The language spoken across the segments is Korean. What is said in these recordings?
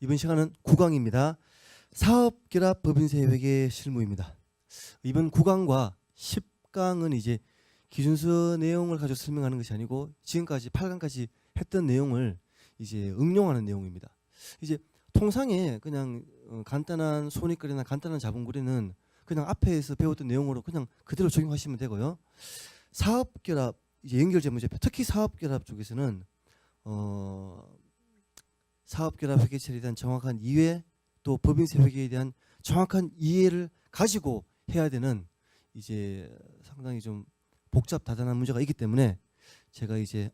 이번 시간은 9강입니다. 사업결합법인세 회계 실무입니다. 이번 9강과 10강은 이제 기준서 내용을 가지고 설명하는 것이 아니고 지금까지 8강까지 했던 내용을 이제 응용하는 내용입니다. 이제 통상에 그냥 간단한 손익거래나 간단한 자본거래는 그냥 앞에서 배웠던 내용으로 그냥 그대로 적용하시면 되고요. 사업결합 이제 연결재무제표, 특히 사업결합 쪽에서는 사업결합 회계처리에 대한 정확한 이해, 또 법인세 회계에 대한 정확한 이해를 가지고 해야 되는 이제 상당히 좀 복잡 다단한 문제가 있기 때문에 제가 이제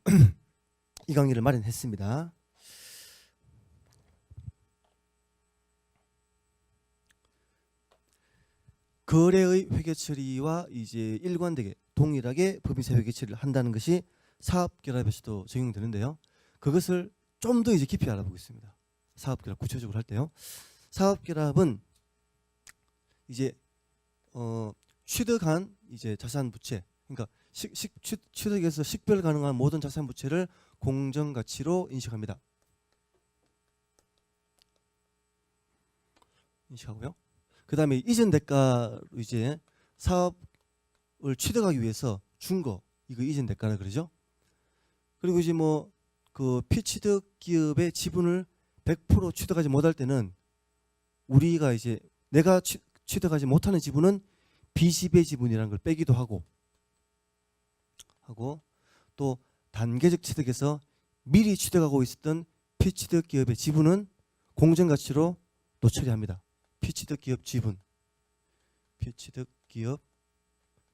이 강의를 마련했습니다. 거래의 회계 처리와 이제 일관되게 동일하게 법인세 회계 처리를 한다는 것이 사업결합에서도 적용되는데요. 그것을 좀 더 이제 깊이 알아보겠습니다. 사업결합 구체적으로 할 때요. 사업결합은 이제 취득한 이제 자산 부채, 그러니까 취득에서 식별 가능한 모든 자산 부채를 공정 가치로 인식합니다. 인식하고요. 그 다음에 이전 대가로 이제 사업을 취득하기 위해서 준 거, 이거 이전 대가라 그러죠. 그리고 이제 뭐 그 피취득 기업의 지분을 100% 취득하지 못할 때는 우리가 이제 내가 취득하지 못하는 지분은 비지배 지분이라는 걸 빼기도 하고 또 단계적 취득에서 미리 취득하고 있었던 피취득 기업의 지분은 공정 가치로 또 처리합니다. 피취득 기업 지분, 피취득 기업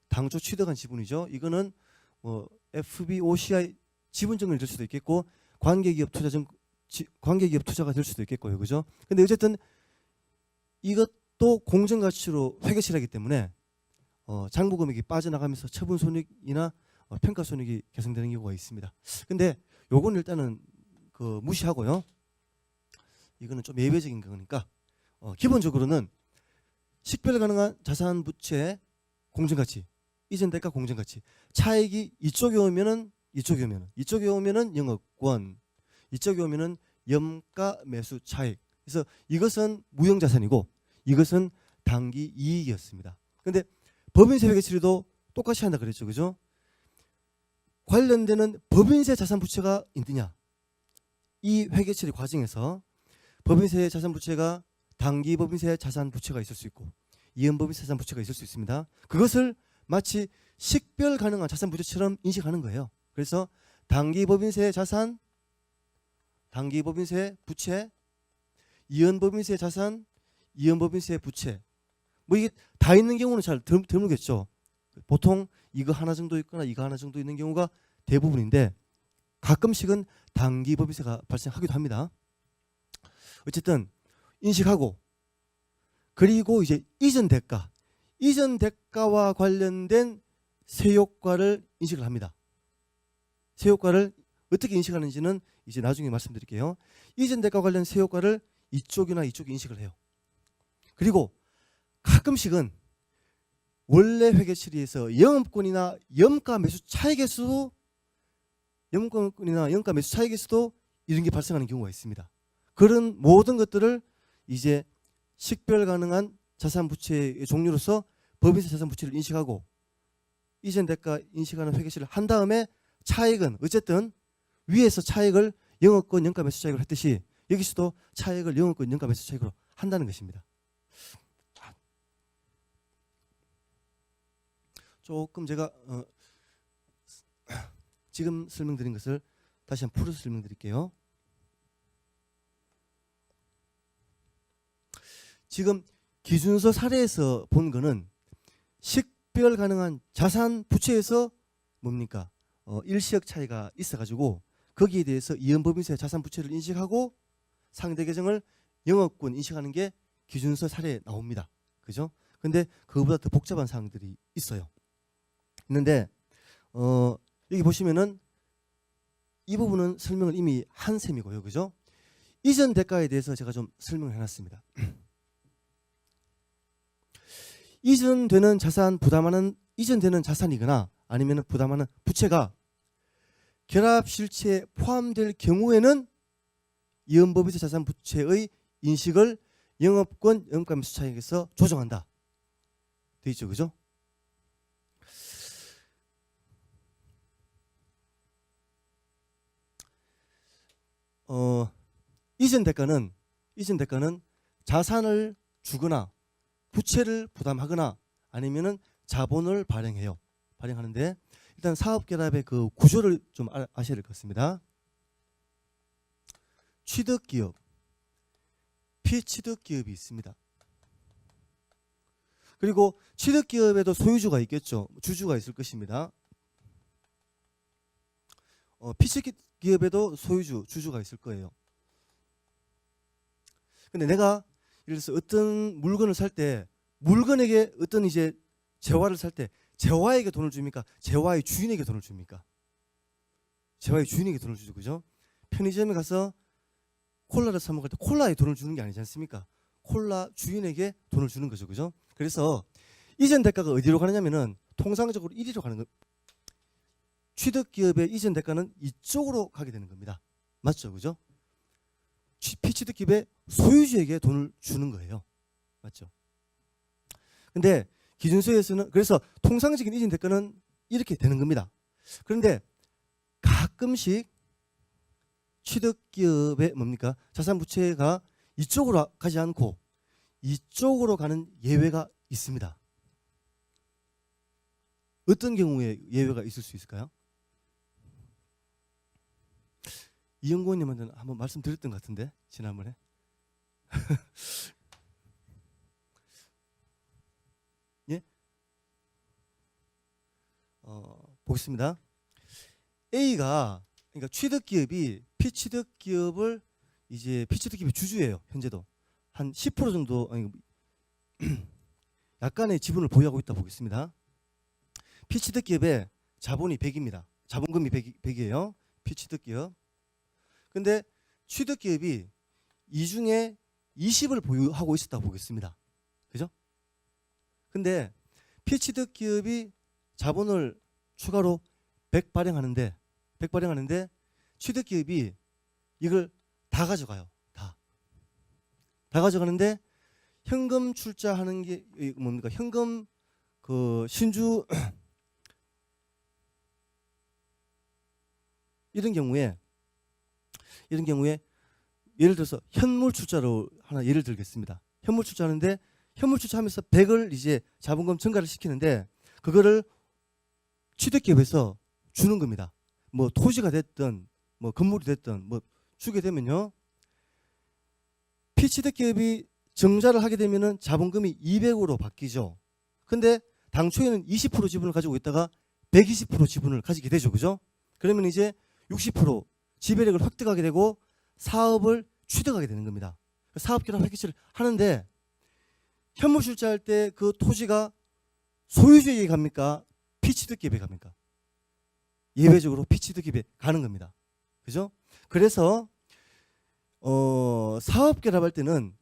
당초 취득한 지분이죠. 이거는 뭐 FBOCI 지분증을 될 수도 있겠고 관계기업 투자가 될 수도 있겠고요, 그죠? 근데 어쨌든 이것도 공정 가치로 회계처리하기 때문에 장부 금액이 빠져나가면서 처분 손익이나 평가 손익이 개선되는 경우가 있습니다. 근데 요건 일단은 그 무시하고요. 이거는 좀 예외적인 거니까 기본적으로는 식별 가능한 자산 부채 공정 가치, 이전 대가 공정 가치, 차익이 이쪽에 오면은 영업권, 이쪽에 오면은 염가 매수 차익. 그래서 이것은 무형 자산이고 이것은 단기 이익이었습니다. 근데 법인세 회계 처리도 똑같이 한다 그랬죠, 그죠? 관련되는 법인세 자산 부채가 있느냐? 이 회계 처리 과정에서 법인세 자산 부채가 단기 법인세 자산 부채가 있을 수 있고 이연 법인세 자산 부채가 있을 수 있습니다. 그것을 마치 식별 가능한 자산 부채처럼 인식하는 거예요. 그래서 단기 법인세 자산, 단기 법인세 부채, 이연 법인세 자산, 이연 법인세 부채, 뭐 이게 다 있는 경우는 잘 드물겠죠. 보통 이거 하나 정도 있거나 이거 하나 정도 있는 경우가 대부분인데 가끔씩은 단기 법인세가 발생하기도 합니다. 어쨌든 인식하고, 그리고 이제 이전 대가와 관련된 세효과를 인식을 합니다. 세효과를 어떻게 인식하는지는 이제 나중에 말씀드릴게요. 이전 대가 관련 세효과를 이쪽이나 이쪽이 인식을 해요. 그리고 가끔씩은 원래 회계 처리에서 영업권이나 영가 매수 차익에서도 이런 게 발생하는 경우가 있습니다. 그런 모든 것들을 이제 식별 가능한 자산 부채의 종류로서 법인세 자산 부채를 인식하고 이전 대가 인식하는 회계 처리를 한 다음에 차익은 어쨌든 위에서 차익을 영업권 영가 매수 차익으로 했듯이 여기서도 차익을 영업권 영가 매수 차익으로 한다는 것입니다. 조금 제가 지금 설명드린 것을 다시 한번 풀어서 설명드릴게요. 지금 기준서 사례에서 본 거는 식별 가능한 자산 부채에서 뭡니까? 일시적 차이가 있어가지고 거기에 대해서 이연법인세 자산 부채를 인식하고 상대 계정을 영업권 인식하는 게 기준서 사례에 나옵니다. 그죠? 근데 그거보다 더 복잡한 사항들이 있어요. 있는데 여기 보시면은 이 부분은 설명을 이미 한 셈이고요. 그죠? 이전 대가에 대해서 제가 좀 설명을 해놨습니다. 이전되는 자산이거나 아니면 부담하는 부채가 결합 실체에 포함될 경우에는 이연법인세 자산 부채의 인식을 영업권 영업가매수 차익에서 조정한다. 돼 있죠, 그죠? 이전 대가는 자산을 주거나 부채를 부담하거나 아니면은 자본을 발행해요. 발행하는데 일단 사업결합의 그 구조를 좀 아셔야 될 것 같습니다. 취득기업, 피취득기업이 있습니다. 그리고 취득기업에도 소유주가 있겠죠. 주주가 있을 것입니다. 피취기업에도 소유주, 주주가 있을 거예요. 근데 내가 예를 들어서 어떤 물건을 살 때 물건에게 어떤 이제 재화를 살 때 재화에게 돈을 줍니까? 재화의 주인에게 돈을 줍니까? 재화의 주인에게 돈을 주죠, 그죠? 편의점에 가서 콜라를 사 먹을 때 콜라에 돈을 주는 게 아니지 않습니까? 콜라 주인에게 돈을 주는 거죠, 그죠? 그래서 이전 대가가 어디로 가느냐면은 통상적으로 이리로 가는 거. 취득기업의 이전 대가는 이쪽으로 가게 되는 겁니다. 맞죠, 그죠? 피취득기업의 소유주에게 돈을 주는 거예요. 맞죠? 근데 기준서에서는 그래서 통상적인 이전 대가는 이렇게 되는 겁니다. 그런데 가끔씩 취득기업의 뭡니까? 자산부채가 이쪽으로 가지 않고 이쪽으로 가는 예외가 있습니다. 어떤 경우에 예외가 있을 수 있을까요? 이영고님한테는 한번 말씀드렸던 것 같은데 지난번에. 예? 보겠습니다. A가 그러니까 취득기업이 피취득기업을 이제 피취득기업의 주주예요. 현재도 한 10% 정도 아니 약간의 지분을 보유하고 있다 보겠습니다. 피취득기업의 자본이 100입니다. 자본금이 100이에요. 피취득기업. 근데 취득기업이 이 중에 20을 보유하고 있었다고 보겠습니다. 그죠? 근데 피취득기업이 자본을 추가로 100 발행하는데 취득기업이 이걸 다 가져가요. 다 가져가는데 현금 출자하는 게 뭡니까? 현금 그 신주 이런 경우에 예를 들어서 현물 출자로 하나 예를 들겠습니다. 현물 출자하는데 현물 출자하면서 100을 이제 자본금 증가를 시키는데 그거를 취득기업에서 주는 겁니다. 뭐 토지가 됐든 뭐 건물이 됐든 뭐 주게 되면요. 피취득기업이 증자를 하게 되면은 자본금이 200으로 바뀌죠. 근데 당초에는 20% 지분을 가지고 있다가 120% 지분을 가지게 되죠. 그죠? 그러면 이제 60% 지배력을 획득하게 되고 사업을 취득하게 되는 겁니다. 사업결합 회계처리를 하는데 현물 출자할 때 그 토지가 소유주에게 갑니까? 피취득기업에 갑니까? 예외적으로 피취득기업에 가는 겁니다. 그죠? 그래서 사업결합할 때는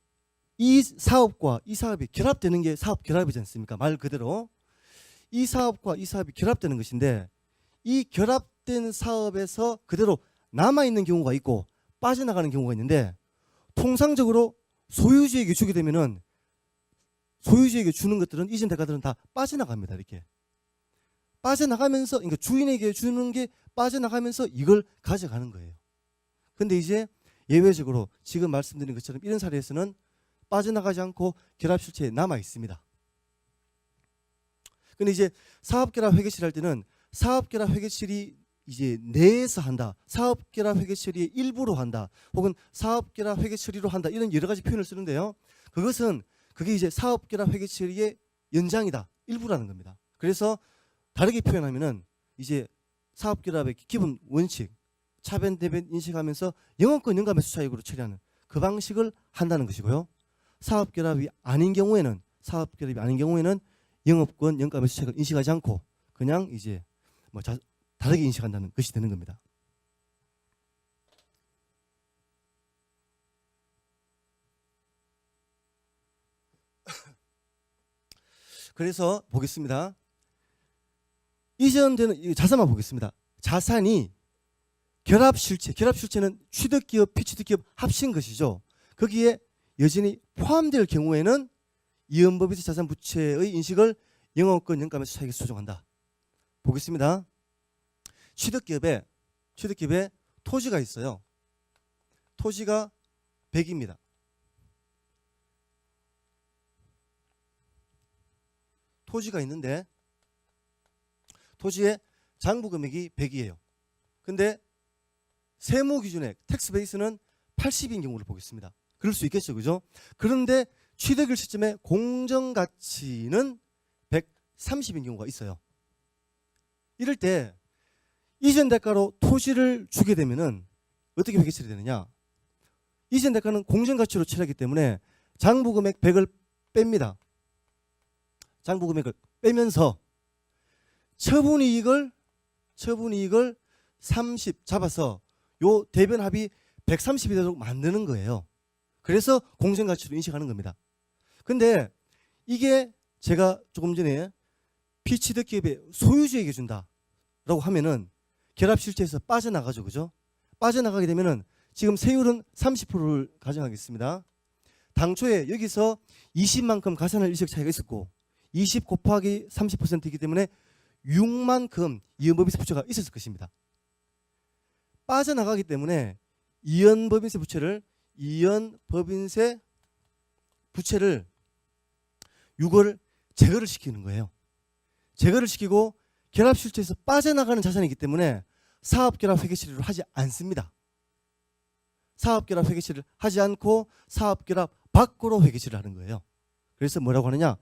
이 사업과 이 사업이 결합되는 게 사업결합이지 않습니까? 말 그대로 이 사업과 이 사업이 결합되는 것인데 이 결합된 사업에서 그대로 남아있는 경우가 있고 빠져나가는 경우가 있는데 통상적으로 소유주에게 주게 되면은 소유주에게 주는 것들은 이전 대가들은 다 빠져나갑니다. 이렇게 빠져나가면서 그러니까 주인에게 주는 게 빠져나가면서 이걸 가져가는 거예요. 근데 이제 예외적으로 지금 말씀드린 것처럼 이런 사례에서는 빠져나가지 않고 결합실체에 남아 있습니다. 근데 이제 사업결합 회계처리 할 때는 사업결합 회계처리 이제 내에서 한다. 사업결합 회계처리의 일부로 한다. 혹은 사업결합 회계처리로 한다. 이런 여러 가지 표현을 쓰는데요. 그게 이제 사업결합 회계처리의 연장이다. 일부라는 겁니다. 그래서 다르게 표현하면은 이제 사업결합의 기본 원칙, 차변 대변 인식하면서 영업권 영가매수 차익으로 처리하는 그 방식을 한다는 것이고요. 사업결합이 아닌 경우에는 영업권 영가매수 차익을 인식하지 않고 그냥 이제 뭐 다르게 인식한다는 것이 되는 겁니다. 그래서 보겠습니다. 이전되는 자산만 보겠습니다. 자산이 결합실체는 취득기업, 피취득기업 합친 것이죠. 거기에 여전히 포함될 경우에는 이연법인세 자산 부채의 인식을 영업권 영가매수 차익에 조정한다. 보겠습니다. 취득기업에 토지가 있어요. 토지가 100입니다. 토지가 있는데 토지의 장부 금액이 100이에요. 근데 세무 기준액 텍스 베이스는 80인 경우를 보겠습니다. 그럴 수 있겠죠, 그죠? 그런데 취득일 시점에 공정 가치는 130인 경우가 있어요. 이럴 때 이전 대가로 토지를 주게 되면은 어떻게 회계 처리되느냐? 이전 대가는 공정 가치로 처리하기 때문에 장부 금액 100을 뺍니다. 장부 금액을 빼면서 처분 이익을 30 잡아서 요 대변 합이 130이 되도록 만드는 거예요. 그래서 공정 가치로 인식하는 겁니다. 근데 이게 제가 조금 전에 피취득 기업의 소유주에게 준다라고 하면은 결합 실체에서 빠져나가죠, 그죠? 빠져나가게 되면은 지금 세율은 30%를 가정하겠습니다. 당초에 여기서 20만큼 가산할 일시적 차이가 있었고 20 곱하기 30%이기 때문에 6만큼 이연법인세 부채가 있었을 것입니다. 빠져나가기 때문에 이연법인세 부채를 6월 제거를 시키는 거예요. 제거를 시키고 결합 실체에서 빠져나가는 자산이기 때문에 사업결합 회계 처리를 하지 않습니다. 사업결합 회계 처리를 하지 않고 사업결합 밖으로 회계 처리를 하는 거예요. 그래서 뭐라고 하느냐?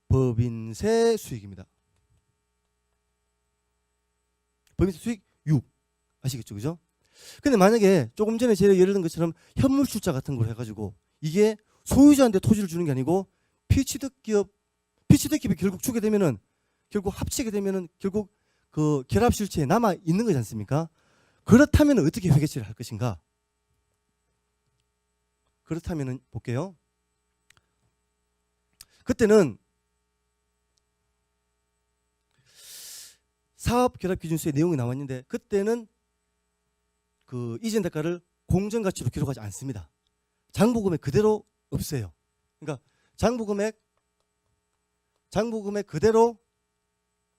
법인세 수익입니다. 법인세 수익 6. 아시겠죠, 그죠? 근데 만약에 조금 전에 제가 예를 든 것처럼 현물 출자 같은 걸 해가지고 이게 소유자한테 토지를 주는 게 아니고 피취득 기업이 결국 주게 되면은 결국 합치게 되면은 결국 그 결합 실체에 남아 있는 거지 않습니까? 그렇다면 어떻게 회계 처리를 할 것인가? 그렇다면은 볼게요. 그때는 사업결합기준서에 내용이 나왔는데 그때는 그 이전 대가를 공정 가치로 기록하지 않습니다. 장부 금액 그대로 없애요. 그러니까 장부 금액 그대로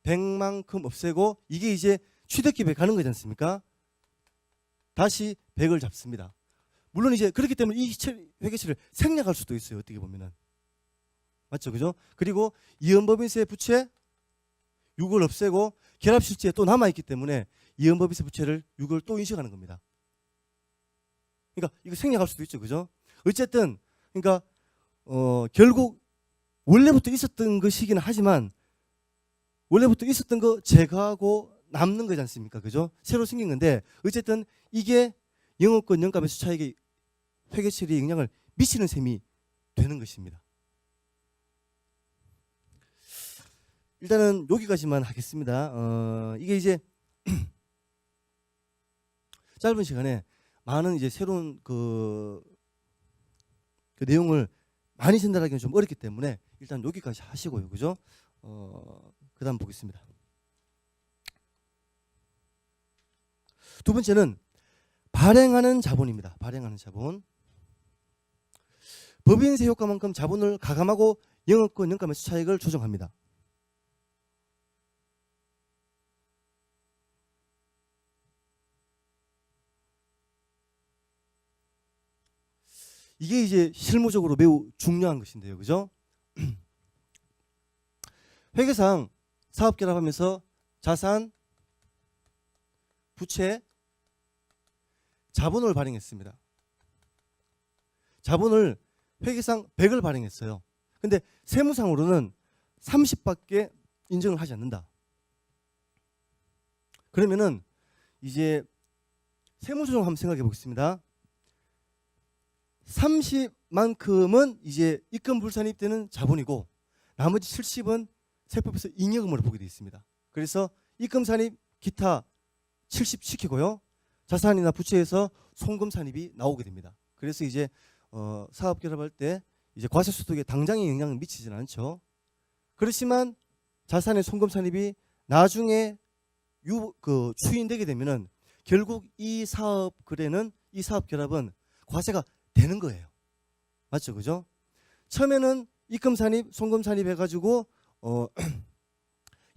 100만큼 없애고 이게 이제 취득기업에 가는 거지 않습니까? 다시 100을 잡습니다. 물론 이제 그렇기 때문에 이 회계처리를 생략할 수도 있어요. 어떻게 보면은. 맞죠, 그죠? 그리고 이연법인세 부채 6을 없애고 결합실체에 또 남아있기 때문에 이연법인세 부채를 6을 또 인식하는 겁니다. 그러니까 이거 생략할 수도 있죠, 그죠? 어쨌든 그러니까 결국 원래부터 있었던 것이긴 하지만 원래부터 있었던 거 제거하고 남는 거지 않습니까, 그죠? 새로 생긴 건데 어쨌든 이게 영업권 영가매수 차익의 회계 처리에 영향을 미치는 셈이 되는 것입니다. 일단은 여기까지만 하겠습니다. 이게 이제 짧은 시간에 많은 이제 새로운 그 내용을 많이 전달하기는 좀 어렵기 때문에 일단 여기까지 하시고요, 그죠? 그다음 보겠습니다. 두 번째는 발행하는 자본입니다. 발행하는 자본. 법인세 효과만큼 자본을 가감하고 영업권 영가매수 차익을 조정합니다. 이게 이제 실무적으로 매우 중요한 것인데요, 그죠? 회계상 사업 결합하면서 자산, 부채, 자본을 발행했습니다. 자본을 회계상 100을 발행했어요. 근데 세무상으로는 30밖에 인정을 하지 않는다. 그러면은 이제 세무조정 한번 생각해 보겠습니다. 30만큼은 이제 입금불산입되는 자본이고 나머지 70은 세법에서 잉여금으로 보게 되어 있습니다. 그래서 입금산입 기타 70 시키고요. 자산이나 부채에서 송금산입이 나오게 됩니다. 그래서 이제 사업 결합할 때 이제 과세소득에 당장의 영향을 미치지는 않죠. 그렇지만 자산의 송금산입이 나중에 추인되게 되면은 결국 이 사업 거래는 이 사업 결합은 과세가 되는 거예요. 맞죠, 그죠? 처음에는 입금 산입, 송금 산입 해가지고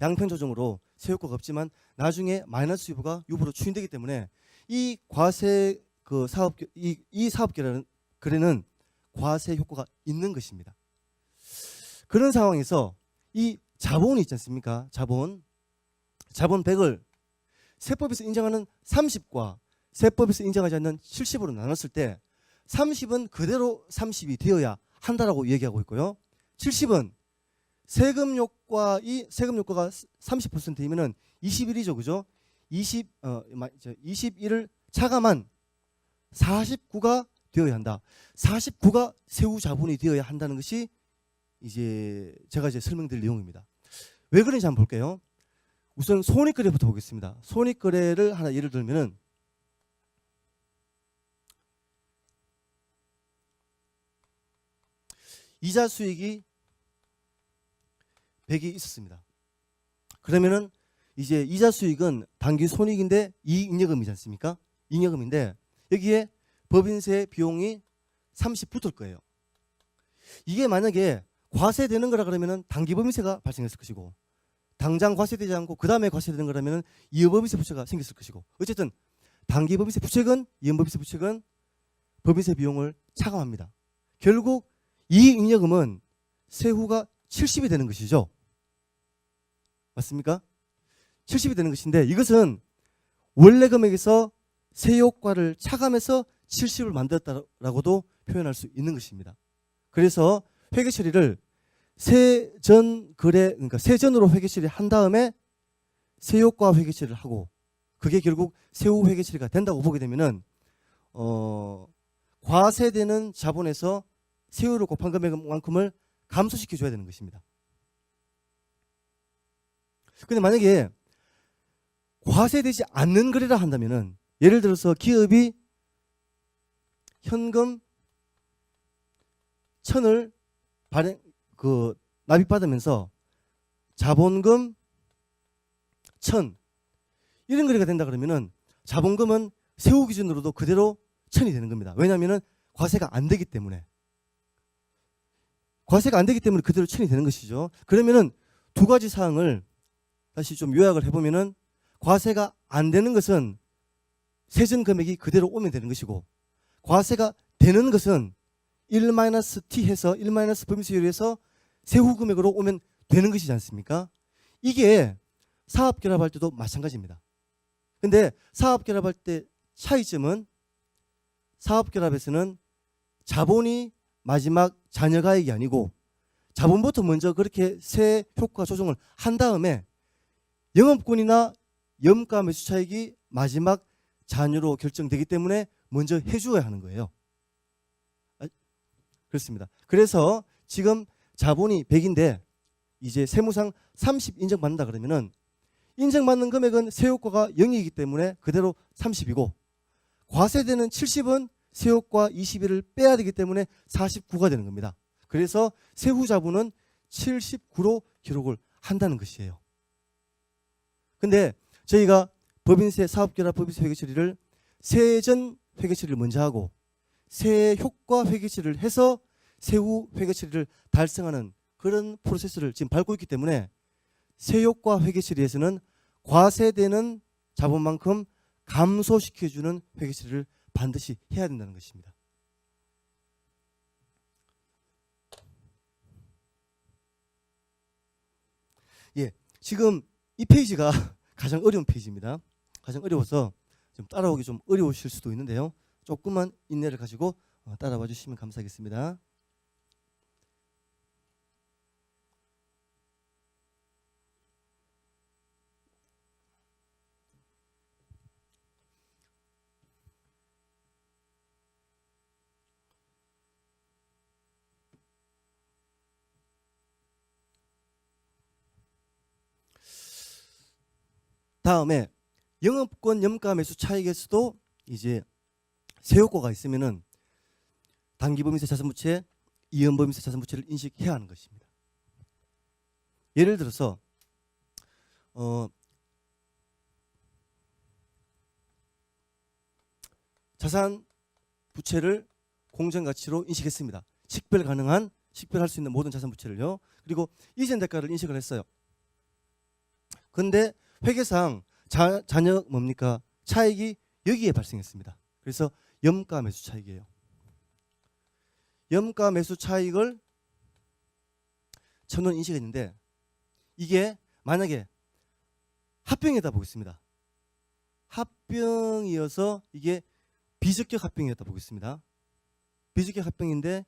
양편 조정으로 세효과가 없지만 나중에 마이너스 유보로 추인되기 때문에 이 과세 그 사업 이 사업 거래는 과세 효과가 있는 것입니다. 그런 상황에서 이 자본이 있지 않습니까? 자본 100을 세법에서 인정하는 30과 세법에서 인정하지 않는 70으로 나눴을 때 30은 그대로 30이 되어야 한다라고 얘기하고 있고요. 70은 세금 효과가 30%이면은 21이죠, 그죠? 21을 차감한 49가 되어야 한다. 49가 세후 자본이 되어야 한다는 것이 이제 제가 설명드릴 내용입니다. 왜 그런지 한번 볼게요. 우선 손익거래부터 보겠습니다. 손익거래를 하나 예를 들면은 이자 수익이 100이 있었습니다. 그러면은 이제 이자 수익은 당기 손익인데 이익잉여금이지 않습니까? 잉여금인데 여기에 법인세 비용이 30 붙을 거예요. 이게 만약에 과세되는 거라 그러면은 당기 법인세가 발생했을 것이고 당장 과세되지 않고 그 다음에 과세되는 거라면은 이연법인세 부채가 생겼을 것이고 어쨌든 당기 법인세 부채건 이연법인세 부채건 법인세 비용을 차감합니다. 결국 이익잉여금은 세후가 70이 되는 것이죠. 맞습니까? 70이 되는 것인데 이것은 원래 금액에서 세효과를 차감해서 70을 만들었다라고도 표현할 수 있는 것입니다. 그래서 회계 처리를 세전 거래 그러니까 세전으로 회계 처리를 한 다음에 세효과 회계 처리를 하고 그게 결국 세후 회계 처리가 된다고 보게 되면은 과세되는 자본에서 세후를 곱한 금액만큼을 감소시켜 줘야 되는 것입니다. 근데 만약에 과세되지 않는 거래라 한다면은 예를 들어서 기업이 현금 1000을 납입받으면서 자본금 1000 이런 거래가 된다 그러면은 자본금은 세후 기준으로도 그대로 1000이 되는 겁니다. 왜냐하면은 과세가 안 되기 때문에 그대로 1000이 되는 것이죠. 그러면은 두 가지 사항을 다시 좀 요약을 해보면은 과세가 안 되는 것은 세전 금액이 그대로 오면 되는 것이고 과세가 되는 것은 1-T 해서 1-법인세율 해서 세후 금액으로 오면 되는 것이지 않습니까? 이게 사업 결합할 때도 마찬가지입니다. 근데 사업 결합할 때 차이점은 사업 결합에서는 자본이 마지막 잔여가액이 아니고 자본부터 먼저 그렇게 세 효과 조정을 한 다음에 영업권이나 염가 매수 차익이 마지막 잔여로 결정되기 때문에 먼저 해주어야 하는 거예요. 그렇습니다. 그래서 지금 자본이 100인데 이제 세무상 30 인정받는다 그러면은 인정받는 금액은 세효과가 0이기 때문에 그대로 30이고 과세되는 70은 세효과 21을 빼야 되기 때문에 49가 되는 겁니다. 그래서 세후 자본은 79로 기록을 한다는 것이에요. 근데 저희가 법인세 사업결합 법인세 회계처리를 세전 회계처리를 먼저 하고 세효과 회계처리를 해서 세후 회계처리를 달성하는 그런 프로세스를 지금 밟고 있기 때문에 세효과 회계처리에서는 과세되는 자본만큼 감소시켜주는 회계처리를 반드시 해야 된다는 것입니다. 예, 지금 이 페이지가 가장 어려운 페이지입니다. 가장 어려워서 좀 따라오기 좀 어려우실 수도 있는데요. 조금만 인내를 가지고 따라와 주시면 감사하겠습니다. 다음에 영업권 염가 매수 차익에서도 이제 세효과가 있으면은 단기법인세 자산부채, 이연법인세 자산부채를 인식해야 하는 것입니다. 예를 들어서 자산부채를 공정가치로 인식했습니다. 식별할 수 있는 모든 자산 부채를요. 그리고 이전 대가를 인식을 했어요. 근데 회계상 잔여 뭡니까? 차익이 여기에 발생했습니다. 그래서 염가 매수 차익이에요. 염가 매수 차익을 1,000원 인식했는데 이게 만약에 합병이다 보겠습니다. 합병이어서 이게 비적격 합병이었다 보겠습니다. 비적격 합병인데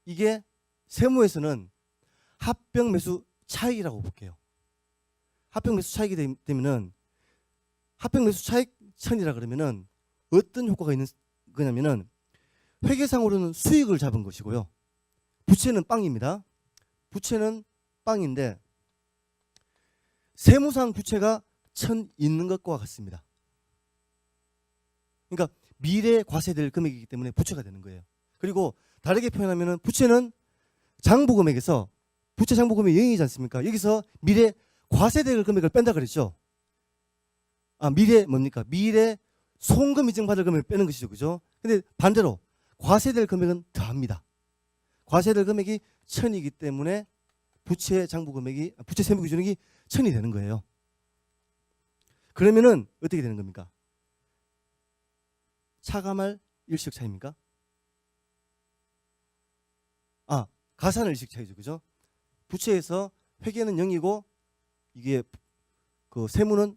이게 세무에서는 합병 매수 차익이라고 볼게요. 합병 매수 차익이 되면은 합병 매수 차익 1,000이라 그러면은 어떤 효과가 있는 거냐면은 회계상으로는 수익을 잡은 것이고요. 부채는 빵입니다. 부채는 빵인데 세무상 부채가 1,000 있는 것과 같습니다. 그러니까 미래 과세될 금액이기 때문에 부채가 되는 거예요. 그리고 다르게 표현하면 부채는 장부금액에서 부채 장부금액이 0이지 않습니까? 여기서 미래 과세될 금액을 뺀다 그랬죠. 미래 뭡니까? 미래 송금 인증받을 금액을 빼는 것이죠. 그죠? 근데 반대로 과세될 금액은 더합니다. 과세될 금액이 1,000이기 때문에 부채 장부금액이 부채 세무 기준액이 1,000이 되는 거예요. 그러면은 어떻게 되는 겁니까? 차감할 일시적 차입니까? 가산할 일시적 차이죠. 그죠? 부채에서 회계는 0이고 이게 그 세무는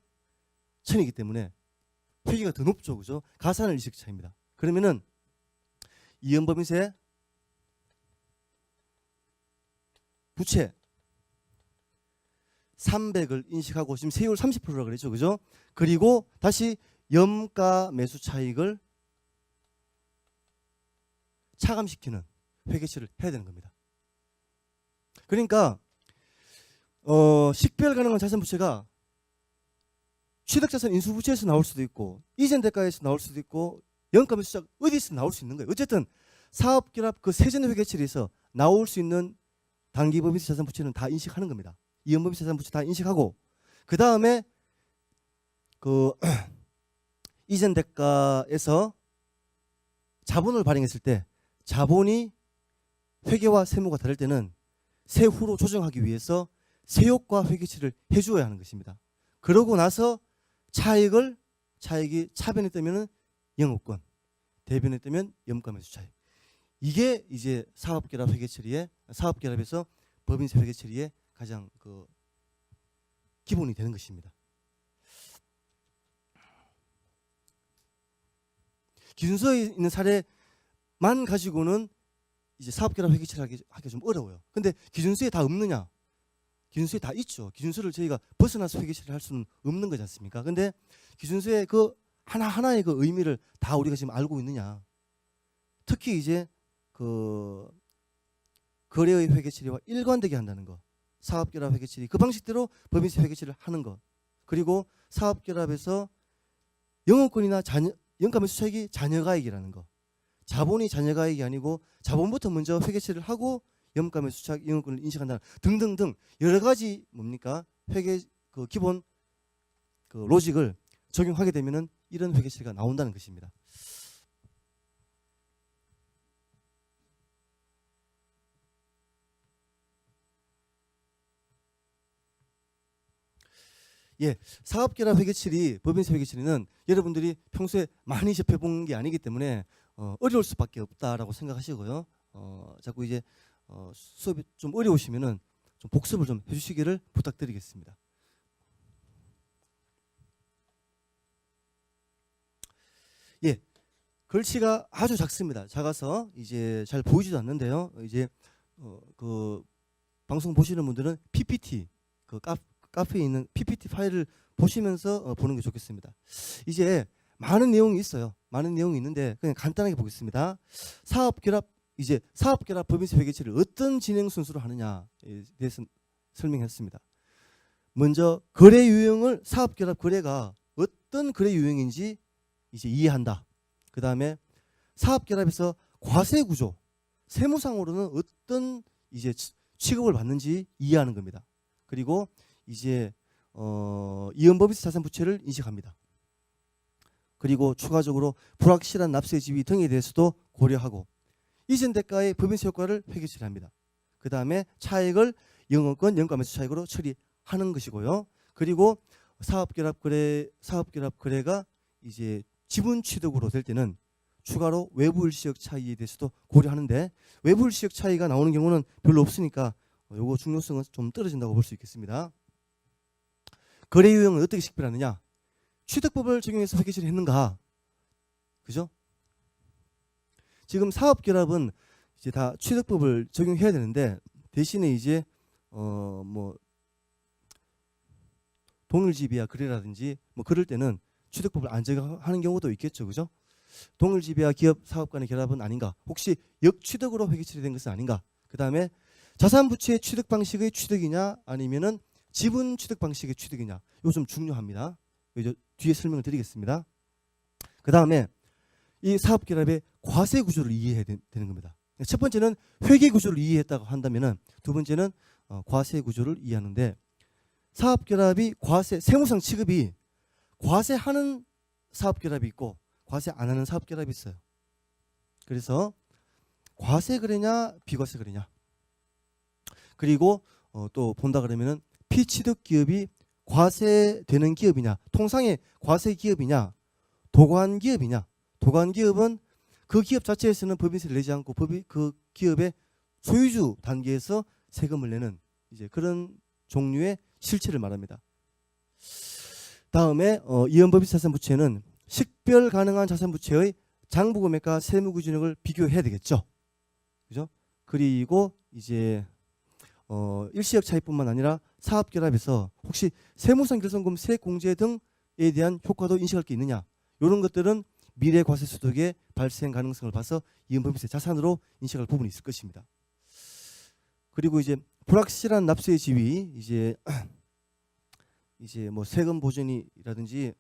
1,000이기 때문에 회계가 더 높죠. 그죠? 가산할 일시적 차입니다. 그러면은 이연법인세 부채 300을 인식하고 지금 세율 30%라고 그랬죠. 그죠? 그리고 다시 염가 매수 차익을 차감시키는 회계처리를 해야 되는 겁니다. 그러니까 식별 가능한 자산 부채가 취득자산 인수부채에서 나올 수도 있고 이전 대가에서 나올 수도 있고 연가 매수자 어디서 나올 수 있는 거예요. 어쨌든 사업결합 그 세전 회계처리에서 나올 수 있는 단기법인세 자산 부채는 다 인식하는 겁니다. 이연법인세 자산 부채 다 인식하고 그 다음에 그 이전 대가에서 자본을 발행했을 때 자본이 회계와 세무가 다를 때는 세후로 조정하기 위해서 세효과 회계치를 해주어야 하는 것입니다. 그러고 나서 차익이 차변에 뜨면은 영업권, 대변에 뜨면 염가매수 차익. 이게 이제 사업결합 회계처리의 사업결합에서 법인세 회계처리의 가장 그 기본이 되는 것입니다. 기준서에 있는 사례만 가지고는 이제 사업결합 회계처리하기가 좀 어려워요. 근데 기준서에 다 없느냐? 기준서에 다 있죠. 기준서를 저희가 벗어나서 회계처리를 할 수는 없는 거지 않습니까? 근데 기준서의 그 하나하나의 그 의미를 다 우리가 지금 알고 있느냐? 특히 이제 그 거래의 회계처리와 일관되게 한다는 거, 사업결합 회계처리 그 방식대로 법인세 회계처리를 하는 거, 그리고 사업결합에서 영업권이나 연가매수 차익이 잔여가액이라는 거, 자본이 잔여가액이 아니고 자본부터 먼저 회계처리를 하고 염가매수 차익 영업권을 인식한다는 등등등 여러 가지 뭡니까 회계 그 기본 그 로직을 적용하게 되면은 이런 회계처리가 나온다는 것입니다. 예, 사업결합 회계처리, 법인세 회계처리는 여러분들이 평소에 많이 접해본 게 아니기 때문에 어려울 수밖에 없다라고 생각하시고요. 자꾸 이제 수업이 좀 어려우시면은 좀 복습을 좀 해주시기를 부탁드리겠습니다. 예, 글씨가 아주 작습니다. 작아서 이제 잘 보이지도 않는데요. 이제 그 방송 보시는 분들은 PPT 그 카페에 있는 PPT 파일을 보시면서 보는 게 좋겠습니다. 이제 많은 내용이 있어요. 많은 내용이 있는데 그냥 간단하게 보겠습니다. 사업결합 법인세 회계처리를 어떤 진행 순서로 하느냐에 대해서 설명했습니다. 먼저 거래 유형을 사업결합 거래가 어떤 거래 유형인지 이제 이해한다. 그 다음에 사업결합에서 과세 구조, 세무상으로는 어떤 이제 취급을 받는지 이해하는 겁니다. 그리고 이제 이연법인세 자산 부채를 인식합니다. 그리고 추가적으로 불확실한 납세 지위 등에 대해서도 고려하고 이전 대가의 법인세 효과를 회계 처리합니다. 그 다음에 차액을 영업권 영가매수 차익으로 처리하는 것이고요. 그리고 사업결합 거래가 이제 지분 취득으로 될 때는 추가로 외부 일시적 차이에 대해서도 고려하는데, 외부 일시적 차이가 나오는 경우는 별로 없으니까 요거 중요성은 좀 떨어진다고 볼 수 있겠습니다. 거래 유형은 어떻게 식별하느냐? 취득법을 적용해서 회계 처리했는가? 그죠? 지금 사업결합은 이제 다 취득법을 적용해야 되는데, 대신에 이제 뭐 동일지배와 거래라든지 뭐 그럴 때는 취득법을 안 적용하는 경우도 있겠죠, 그죠? 동일지배와 기업 사업 간의 결합은 아닌가? 혹시 역취득으로 회계 처리된 것은 아닌가? 그 다음에 자산부채의 취득 방식의 취득이냐, 아니면은 지분 취득 방식의 취득이냐? 이거 좀 중요합니다. 이제 뒤에 설명을 드리겠습니다. 그 다음에 이 사업결합의 과세 구조를 이해해야 되는 겁니다. 첫 번째는 회계 구조를 이해했다고 한다면은, 두 번째는 과세 구조를 이해하는데, 사업결합이 과세, 세무상 취급이 과세하는 사업결합이 있고 과세 안 하는 사업결합이 있어요. 그래서 과세 거래냐 비과세 거래냐, 그리고 또 본다 그러면은 피취득 기업이 과세되는 기업이냐, 통상의 과세 기업이냐, 도관 기업이냐. 도관 기업은 그 기업 자체에서는 법인세를 내지 않고 그 기업의 소유주 단계에서 세금을 내는 이제 그런 종류의 실체를 말합니다. 다음에 이연법인 자산부채는 식별 가능한 자산부채의 장부금액과 세무기준액을 비교해야 되겠죠. 그죠? 그리고 이제 일시적 차이뿐만 아니라 사업결합에서 혹시 세무상 결손금 세공제 등에 대한 효과도 인식할 게 있느냐, 이런 것들은 미래 과세 소득의 발생 가능성을 봐서 이연법인세 자산으로 인식할 부분이 있을 것입니다. 그리고 이제 불확실한 납세의 지위, 이제 뭐 세금 보전이라든지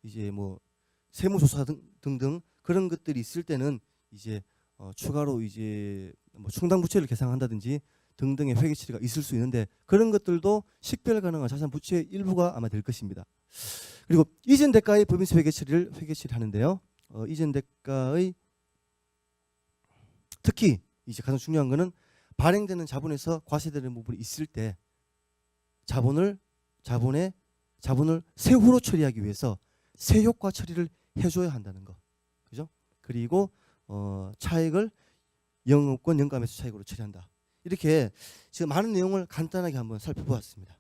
이제 뭐 세무조사 등등 그런 것들이 있을 때는 이제 추가로 이제 뭐 충당부채를 계상한다든지 등등의 회계 처리가 있을 수 있는데, 그런 것들도 식별 가능한 자산 부채의 일부가 아마 될 것입니다. 그리고 이전 대가의 법인세 회계 처리를 하는데요. 이전 대가의 특히 이제 가장 중요한 거는 발행되는 자본에서 과세되는 부분이 있을 때 자본을 세후로 처리하기 위해서 세효과 처리를 해줘야 한다는 거, 그죠? 그리고 차액을 영업권 영가매수 차익으로 처리한다. 이렇게 지금 많은 내용을 간단하게 한번 살펴보았습니다.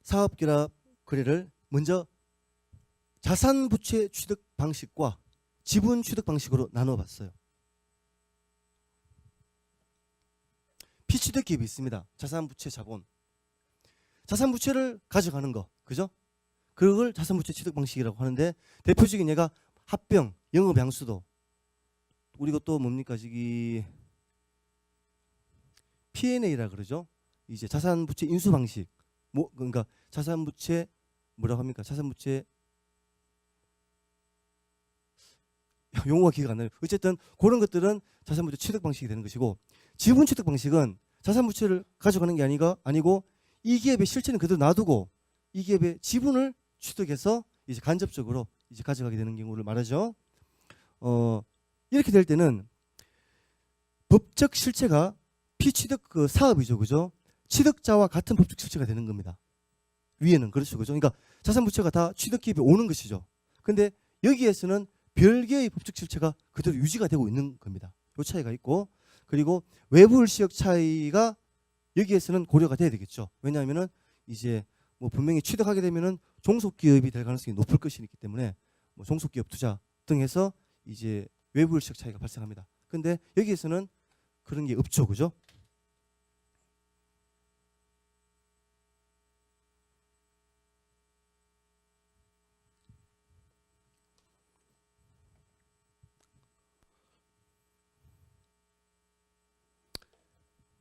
사업결합 거래를 먼저 자산부채 취득 방식과 지분 취득 방식으로 나눠봤어요. 피취득 기업이 있습니다. 자산부채 자본. 자산부채를 가져가는 거, 그죠? 그걸 자산부채 취득 방식이라고 하는데, 대표적인 예가 합병, 영업양수도, 우리가 또 뭡니까, 저기 P&A라 그러죠. 이제 자산부채 인수 방식. 뭐 그러니까 자산부채 뭐라고 합니까? 자산부채 용어가 기억 안 나요. 어쨌든 그런 것들은 자산부채 취득 방식이 되는 것이고, 지분 취득 방식은 자산부채를 가져가는 게 아니고 이 기업의 실체는 그대로 놔두고 이 기업의 지분을 취득해서 이제 간접적으로 이제 가져가게 되는 경우를 말하죠. 이렇게 될 때는 법적 실체가 피취득 그 사업이죠, 그죠? 취득자와 같은 법적 실체가 되는 겁니다. 위에는 그렇죠, 그죠? 그러니까 자산부채가 다 취득 기업에 오는 것이죠. 근데 여기에서는 별개의 법적 실체가 그대로 유지가 되고 있는 겁니다. 이 차이가 있고, 그리고 외부 일시적 차이가 여기에서는 고려가 돼야 되겠죠. 왜냐하면은 이제 뭐 분명히 취득하게 되면은 종속기업이 될 가능성이 높을 것이기 때문에 뭐 종속기업 투자 등 해서 이제 외부 일시적 차이가 발생합니다. 근데 여기에서는 그런 게 없죠, 그죠?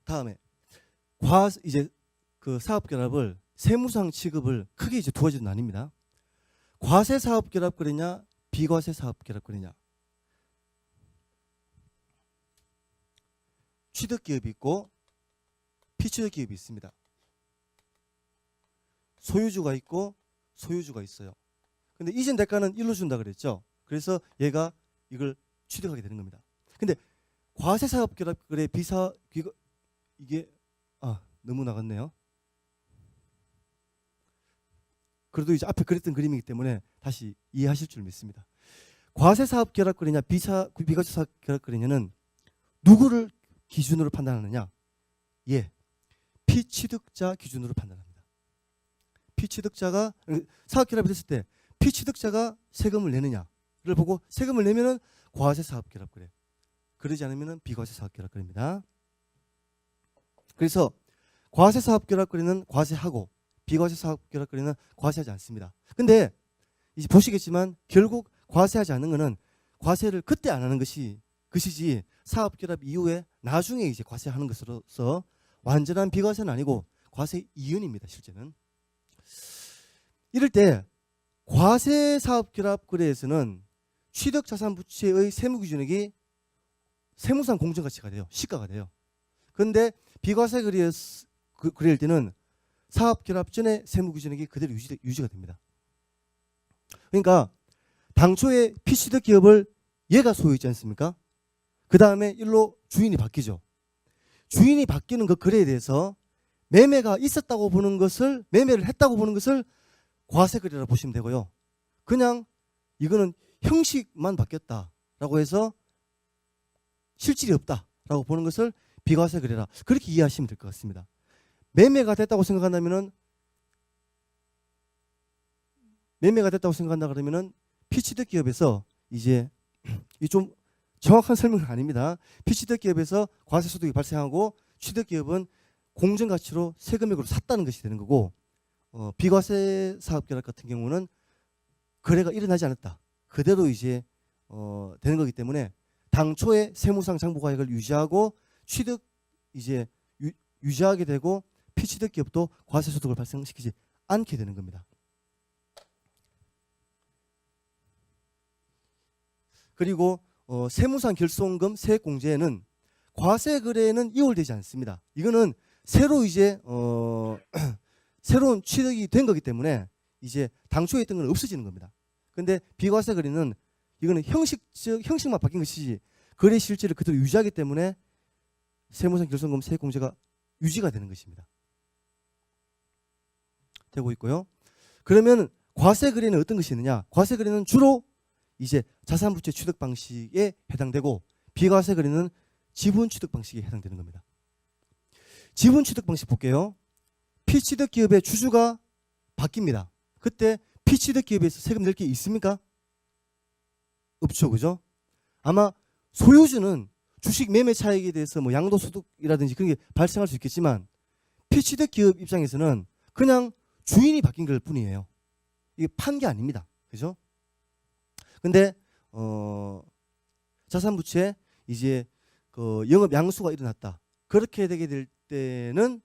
다음에 이제 그 사업결합을 세무상 취급을 크게 이제 두 가지로 나뉩니다. 과세 사업결합 거래냐, 비과세 사업결합 거래냐. 취득 기업이 있고 피취득 기업이 있습니다. 소유주가 있고 소유주가 있어요. 근데 이전 대가는 1로 준다 그랬죠. 그래서 얘가 이걸 취득하게 되는 겁니다. 근데 과세사업결합거래 비사 이게 너무 나갔네요. 그래도 이제 앞에 그렸던 그림이기 때문에 다시 이해하실 줄 믿습니다. 과세사업결합거래냐 비과세사업결합거래냐는 누구를 기준으로 판단하느냐? 예, 피취득자 기준으로 판단합니다. 피취득자가 사업결합이 됐을 때 피취득자가 세금을 내느냐를 보고 세금을 내면은 과세사업결합거래, 그러지 않으면은 비과세사업결합거래입니다. 그래서 과세사업결합거래는 과세하고 비과세사업결합거래는 과세하지 않습니다. 근데 이제 보시겠지만 결국 과세하지 않는 것은 과세를 그때 안 하는 것이지 사업결합 이후에 나중에 이제 과세하는 것으로서 완전한 비과세는 아니고 과세 이윤입니다. 실제는. 이럴 때 과세사업결합거래에서는 취득자산부채의 세무기준액이 세무상 공정가치가 돼요. 시가가 돼요. 그런데 비과세 거래일 때는 사업결합 전에 세무기준액이 그대로 유지가 됩니다. 그러니까 당초에 피취득 기업을 얘가 소유했지 않습니까? 그 다음에 일로 주인이 바뀌죠. 주인이 바뀌는 그 거래에 대해서 매매가 있었다고 보는 것을, 매매를 했다고 보는 것을 과세거래라고 보시면 되고요. 그냥 이거는 형식만 바뀌었다라고 해서 실질이 없다라고 보는 것을 비과세거래라, 그렇게 이해하시면 될 것 같습니다. 매매가 됐다고 생각한다면은 피취득 기업에서 이제 이 좀 정확한 설명은 아닙니다. 피취득 기업에서 과세 소득이 발생하고 취득 기업은 공정 가치로 세금액으로 샀다는 것이 되는 거고, 비과세 사업결합 같은 경우는 거래가 일어나지 않았다, 그대로 이제 되는 거기 때문에 당초에 세무상 장부가액을 유지하고 취득 이제 유지하게 되고 피취득 기업도 과세 소득을 발생시키지 않게 되는 겁니다. 그리고 세무상 결손금 세액공제에는 과세 거래는 이월되지 않습니다. 이거는 새로 이제 새로운 취득이 된 거기 때문에 이제 당초에 있던 건 없어지는 겁니다. 근데 비과세 거래는 이거는 형식만 바뀐 것이지 거래 실질을 그대로 유지하기 때문에 세무상 결손금 세액공제가 유지가 되는 것입니다. 되고 있고요. 그러면 과세 거래는 어떤 것이 있느냐? 과세 거래는 주로 이제 자산부채 취득 방식에 해당되고 비과세 거래는 지분 취득 방식에 해당되는 겁니다. 지분 취득 방식 볼게요. 피취득 기업의 주주가 바뀝니다. 그때 피취득 기업에서 세금 낼 게 있습니까? 없죠, 그죠? 아마 소유주는 주식 매매 차익에 대해서 뭐 양도소득이라든지 그런 게 발생할 수 있겠지만 피취득 기업 입장에서는 그냥 주인이 바뀐 걸 뿐이에요. 이게 판 게 아닙니다, 그죠? 근데 자산부채 이제 그 영업 양수가 일어났다, 그렇게 되게 될 때는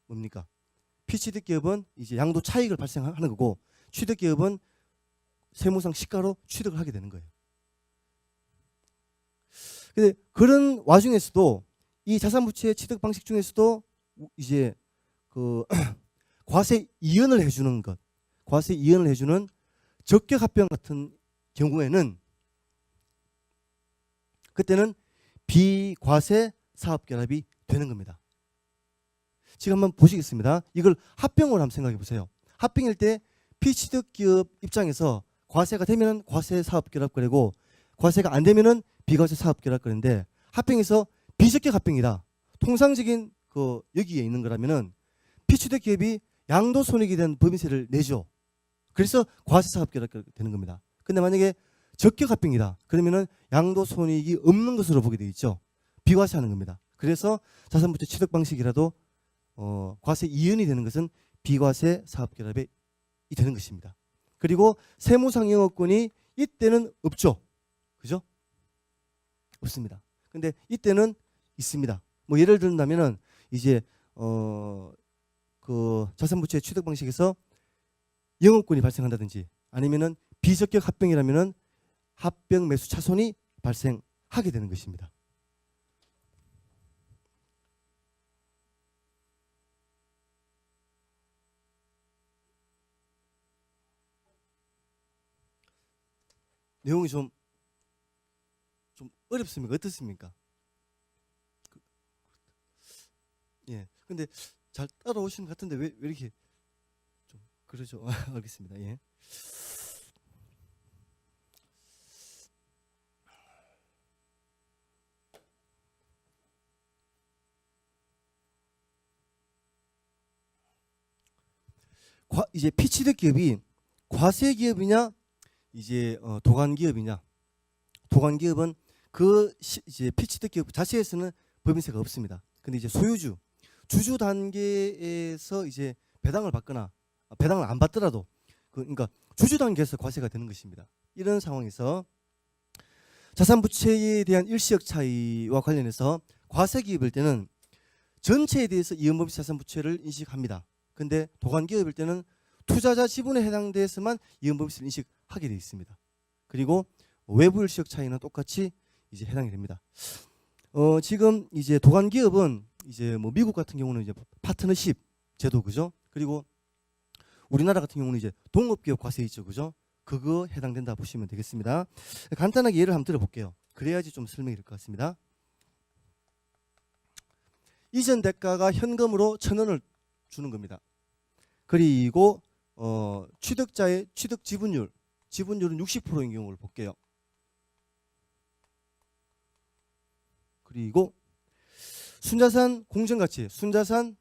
뭡니까? 피취득 기업은 이제 양도 차익을 발생하는 거고 취득 기업은 세무상 시가로 취득을 하게 되는 거예요. 근데 그런 와중에서도 이 자산부채 취득 방식 중에서도 이제 그 과세 이연을 해주는 것, 과세 이연을 해주는 적격 합병 같은 경우에는 그때는 비과세 사업결합이 되는 겁니다. 지금 한번 보시겠습니다. 이걸 합병으로 한번 생각해 보세요. 합병일 때 피취득 기업 입장에서 과세가 되면 과세 사업결합 거래고 과세가 안 되면은 비과세 사업결합 거래인데 합병에서 비적격 합병이다, 통상적인 그 여기에 있는 거라면은 피취득 기업이 양도손익에 대한 법인세를 내죠. 그래서 과세 사업결합 되는 겁니다. 근데 만약에 적격 합병이다, 그러면은 양도손익이 없는 것으로 보게 돼 있죠. 비과세하는 겁니다. 그래서 자산부채 취득 방식이라도 과세 이연이 되는 것은 비과세 사업결합이 되는 것입니다. 그리고 세무상 영업권이 이때는 없죠, 그죠? 없습니다. 근데 이때는 있습니다. 뭐 예를 들면은 이제 그 자산부채 취득 방식에서 영업권이 발생한다든지 아니면은 비적격 합병이라면은 합병 매수 차손이 발생하게 되는 것입니다. 내용이 좀 어렵습니까? 어떻습니까? 예. 근데 잘 따라오시는 것 같은데 왜 이렇게 좀 그러죠? 알겠습니다. 예. 이제 피치드 기업이 과세 기업이냐 이제 도관 기업이냐. 도관 기업은 이제 피치드 기업 자체에서는 법인세가 없습니다. 근데 이제 소유주 주주 단계에서 이제 배당을 받거나 배당을 안 받더라도 그러니까 주주 단계에서 과세가 되는 것입니다. 이런 상황에서 자산 부채에 대한 일시적 차이와 관련해서 과세 기업일 때는 전체에 대해서 이연법인 자산 부채를 인식합니다. 근데 도관 기업일 때는 투자자 지분에 해당돼서만 이연법인세를 인식하게 되어 있습니다. 그리고 외부 일시적 차이는 똑같이 이제 해당이 됩니다. 지금 이제 도관 기업은 이제 뭐 미국 같은 경우는 이제 파트너십 제도 그죠? 그리고 우리나라 같은 경우는 이제 동업기업 과세 있죠 그죠? 그거 해당된다 보시면 되겠습니다. 간단하게 예를 한번 들어볼게요. 그래야지 좀 설명이 될 것 같습니다. 이전 대가가 현금으로 1,000원을 주는 겁니다. 그리고 취득자의 취득 지분율은 60%인 경우를 볼게요. 그리고 순자산 공정가치, 순자산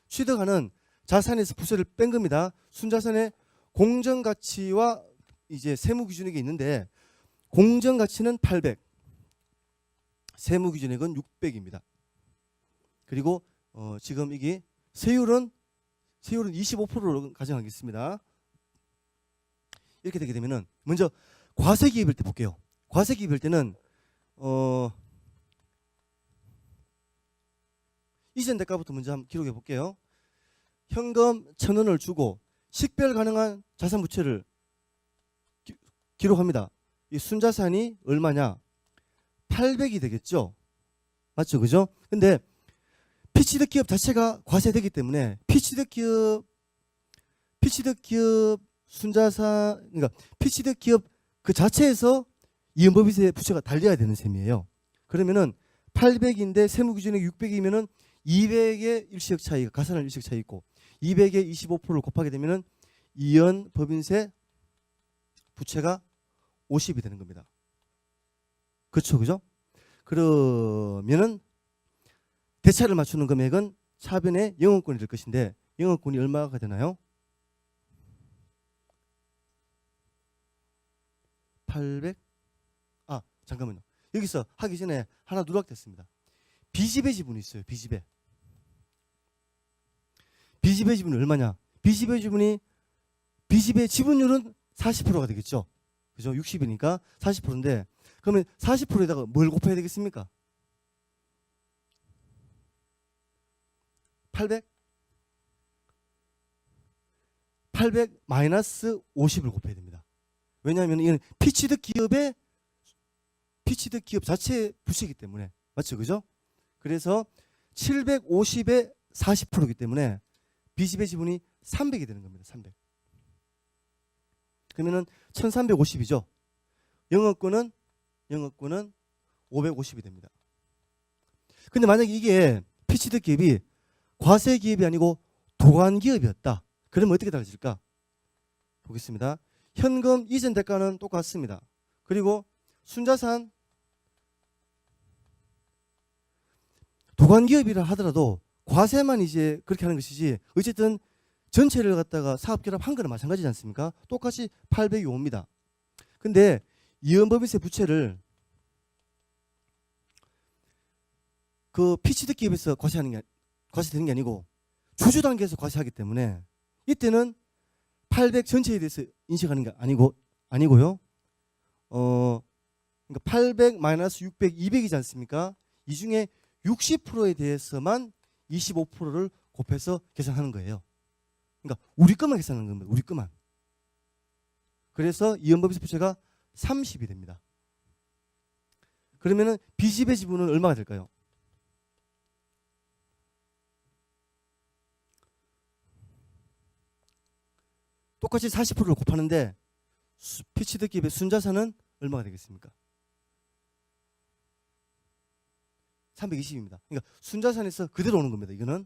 취득하는 자산에서 부채를 뺀 겁니다. 순자산의 공정가치와 이제 세무기준액이 있는데 공정가치는 800, 세무기준액은 600입니다. 그리고 지금 이게 세율은 25%로 가정하겠습니다. 이렇게 되게 되면은 먼저 과세기입일 때 볼게요. 과세기입일 때는 이전 대가부터 먼저 한번 기록해 볼게요. 현금 1,000원을 주고 식별 가능한 자산 부채를 기록합니다. 이 순자산이 얼마냐? 800이 되겠죠. 맞죠, 그죠? 근데 피치드 기업 자체가 과세되기 때문에 피치드 기업 순자산 그러니까 피치드 기업 그 자체에서 이연법인세 부채가 달려야 되는 셈이에요. 그러면은 800인데 세무기준액 600이면은 200의 일시적 차이가 가산할 일시적 차이 있고 200의 25%를 곱하게 되면은 이연법인세 부채가 50이 되는 겁니다. 그렇죠, 그죠? 그러면은 대차를 맞추는 금액은 차변의 영업권이 될 것인데 영업권이 얼마가 되나요? 800? 잠깐만요. 여기서 하기 전에 하나 누락됐습니다. 비지배 지분이 있어요. 비지배 지분이 얼마냐? 비지배 지분율은 40%가 되겠죠. 그죠? 60이니까 40%인데 그러면 40%에다가 뭘 곱해야 되겠습니까? 800 마이너스 50을 곱해야 됩니다. 왜냐하면 이건 피치드 기업 자체의 부채이기 때문에 맞죠, 그죠? 그래서 750에 40%이기 때문에 비지배 지분이 300이 되는 겁니다. 300. 그러면은 1350이죠. 영업권은 550이 됩니다. 근데 만약에 이게 피치드 기업이 과세 기업이 아니고 도관 기업이었다. 그러면 어떻게 달라질까? 보겠습니다. 현금 이전 대가는 똑같습니다. 그리고 순자산 도관 기업이라 하더라도 과세만 이제 그렇게 하는 것이지 어쨌든 전체를 갖다가 사업 결합한 거는 마찬가지지 않습니까? 똑같이 800이 옵니다. 근데 이연법인세 부채를 그 피치드 기업에서 과세되는 게 아니고 주주 단계에서 과세하기 때문에 이때는 800 전체에 대해서 인식하는 게 아니고요. 그러니까 800 마이너스 600, 200이지 않습니까? 이 중에 60%에 대해서만 25%를 곱해서 계산하는 거예요. 그러니까 우리 것만 계산하는 겁니다. 우리 것만. 그래서 이연법인세 부채가 30이 됩니다. 그러면은 비지배 지분은 얼마가 될까요? 똑같이 40%를 곱하는데 피치드 기업의 순자산은 얼마가 되겠습니까? 320입니다. 그러니까 순자산에서 그대로 오는 겁니다. 이거는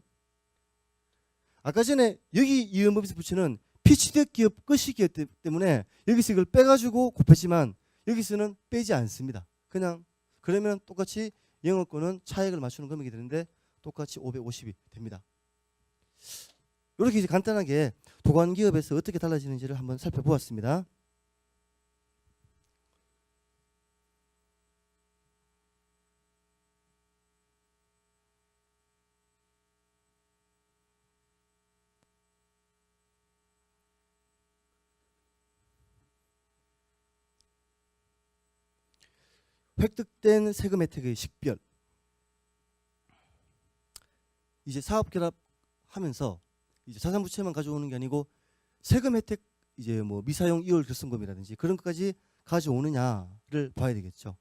아까 전에 여기 이연법인세 부채는 피치드 기업 끝이기 때문에 여기서 이걸 빼가지고 곱했지만 여기서는 빼지 않습니다. 그냥 그러면 똑같이 영업권은 차액을 맞추는 금액이 되는데 똑같이 550이 됩니다. 이렇게 이제 간단하게 도관기업에서 어떻게 달라지는지를 한번 살펴보았습니다. 획득된 세금 혜택의 식별. 이제 사업 결합하면서 이제 자산 부채만 가져오는 게 아니고 세금 혜택 이제 뭐 미사용 이월 결손금이라든지 그런 것까지 가져오느냐를 봐야 되겠죠.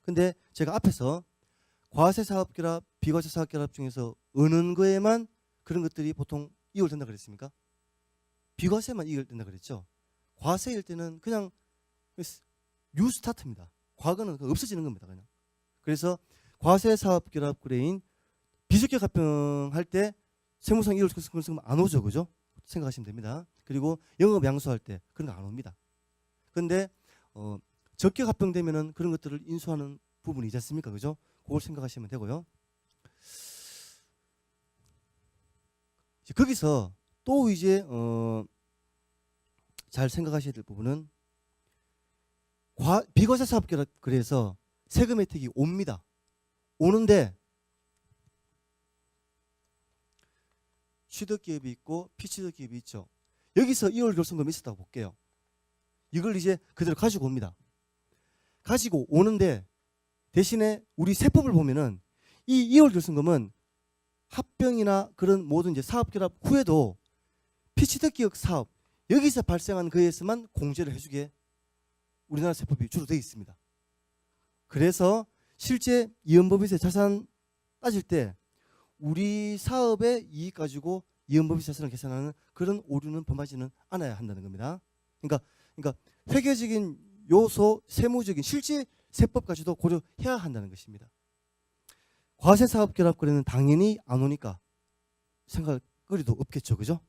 근데 제가 앞에서 과세 사업 결합, 비과세 사업 결합 중에서 어느 거에만 그런 것들이 보통 이월된다 그랬습니까? 비과세만 이월된다 그랬죠. 과세일 때는 그냥 뉴 스타트입니다. 과거는 없어지는 겁니다. 그냥. 그래서 과세 사업 결합 거래인 비주격 합병할 때 세무상 이월 결손금 안 오죠, 그죠? 생각하시면 됩니다. 그리고 영업 양수할 때 그런 거 안 옵니다. 그런데 적격 합병되면은 그런 것들을 인수하는 부분이 있지 않습니까, 그죠? 그걸 생각하시면 되고요. 이제 거기서 또 이제 잘 생각하셔야 될 부분은 비과세 사업 결합 그래서 세금 혜택이 옵니다. 오는데 취득기업이 있고 피취득기업이 있죠. 여기서 이월 결손금이 있었다고 볼게요. 이걸 이제 그대로 가지고 옵니다. 가지고 오는데 대신에 우리 세법을 보면은 이 이월 결손금은 합병이나 그런 모든 이제 사업 결합 후에도 피취득기업 사업 여기서 발생한 거에서만 공제를 해주게 우리나라 세법이 주로 되어 있습니다. 그래서 실제 이연법인세 자산 따질 때 우리 사업의 이익 가지고 이연법인세 자산을 계산하는 그런 오류는 범하지는 않아야 한다는 겁니다. 그러니까 회계적인 요소, 세무적인 실제 세법까지도 고려해야 한다는 것입니다. 과세 사업 결합 거래는 당연히 안 오니까 생각할 거리도 없겠죠, 그죠?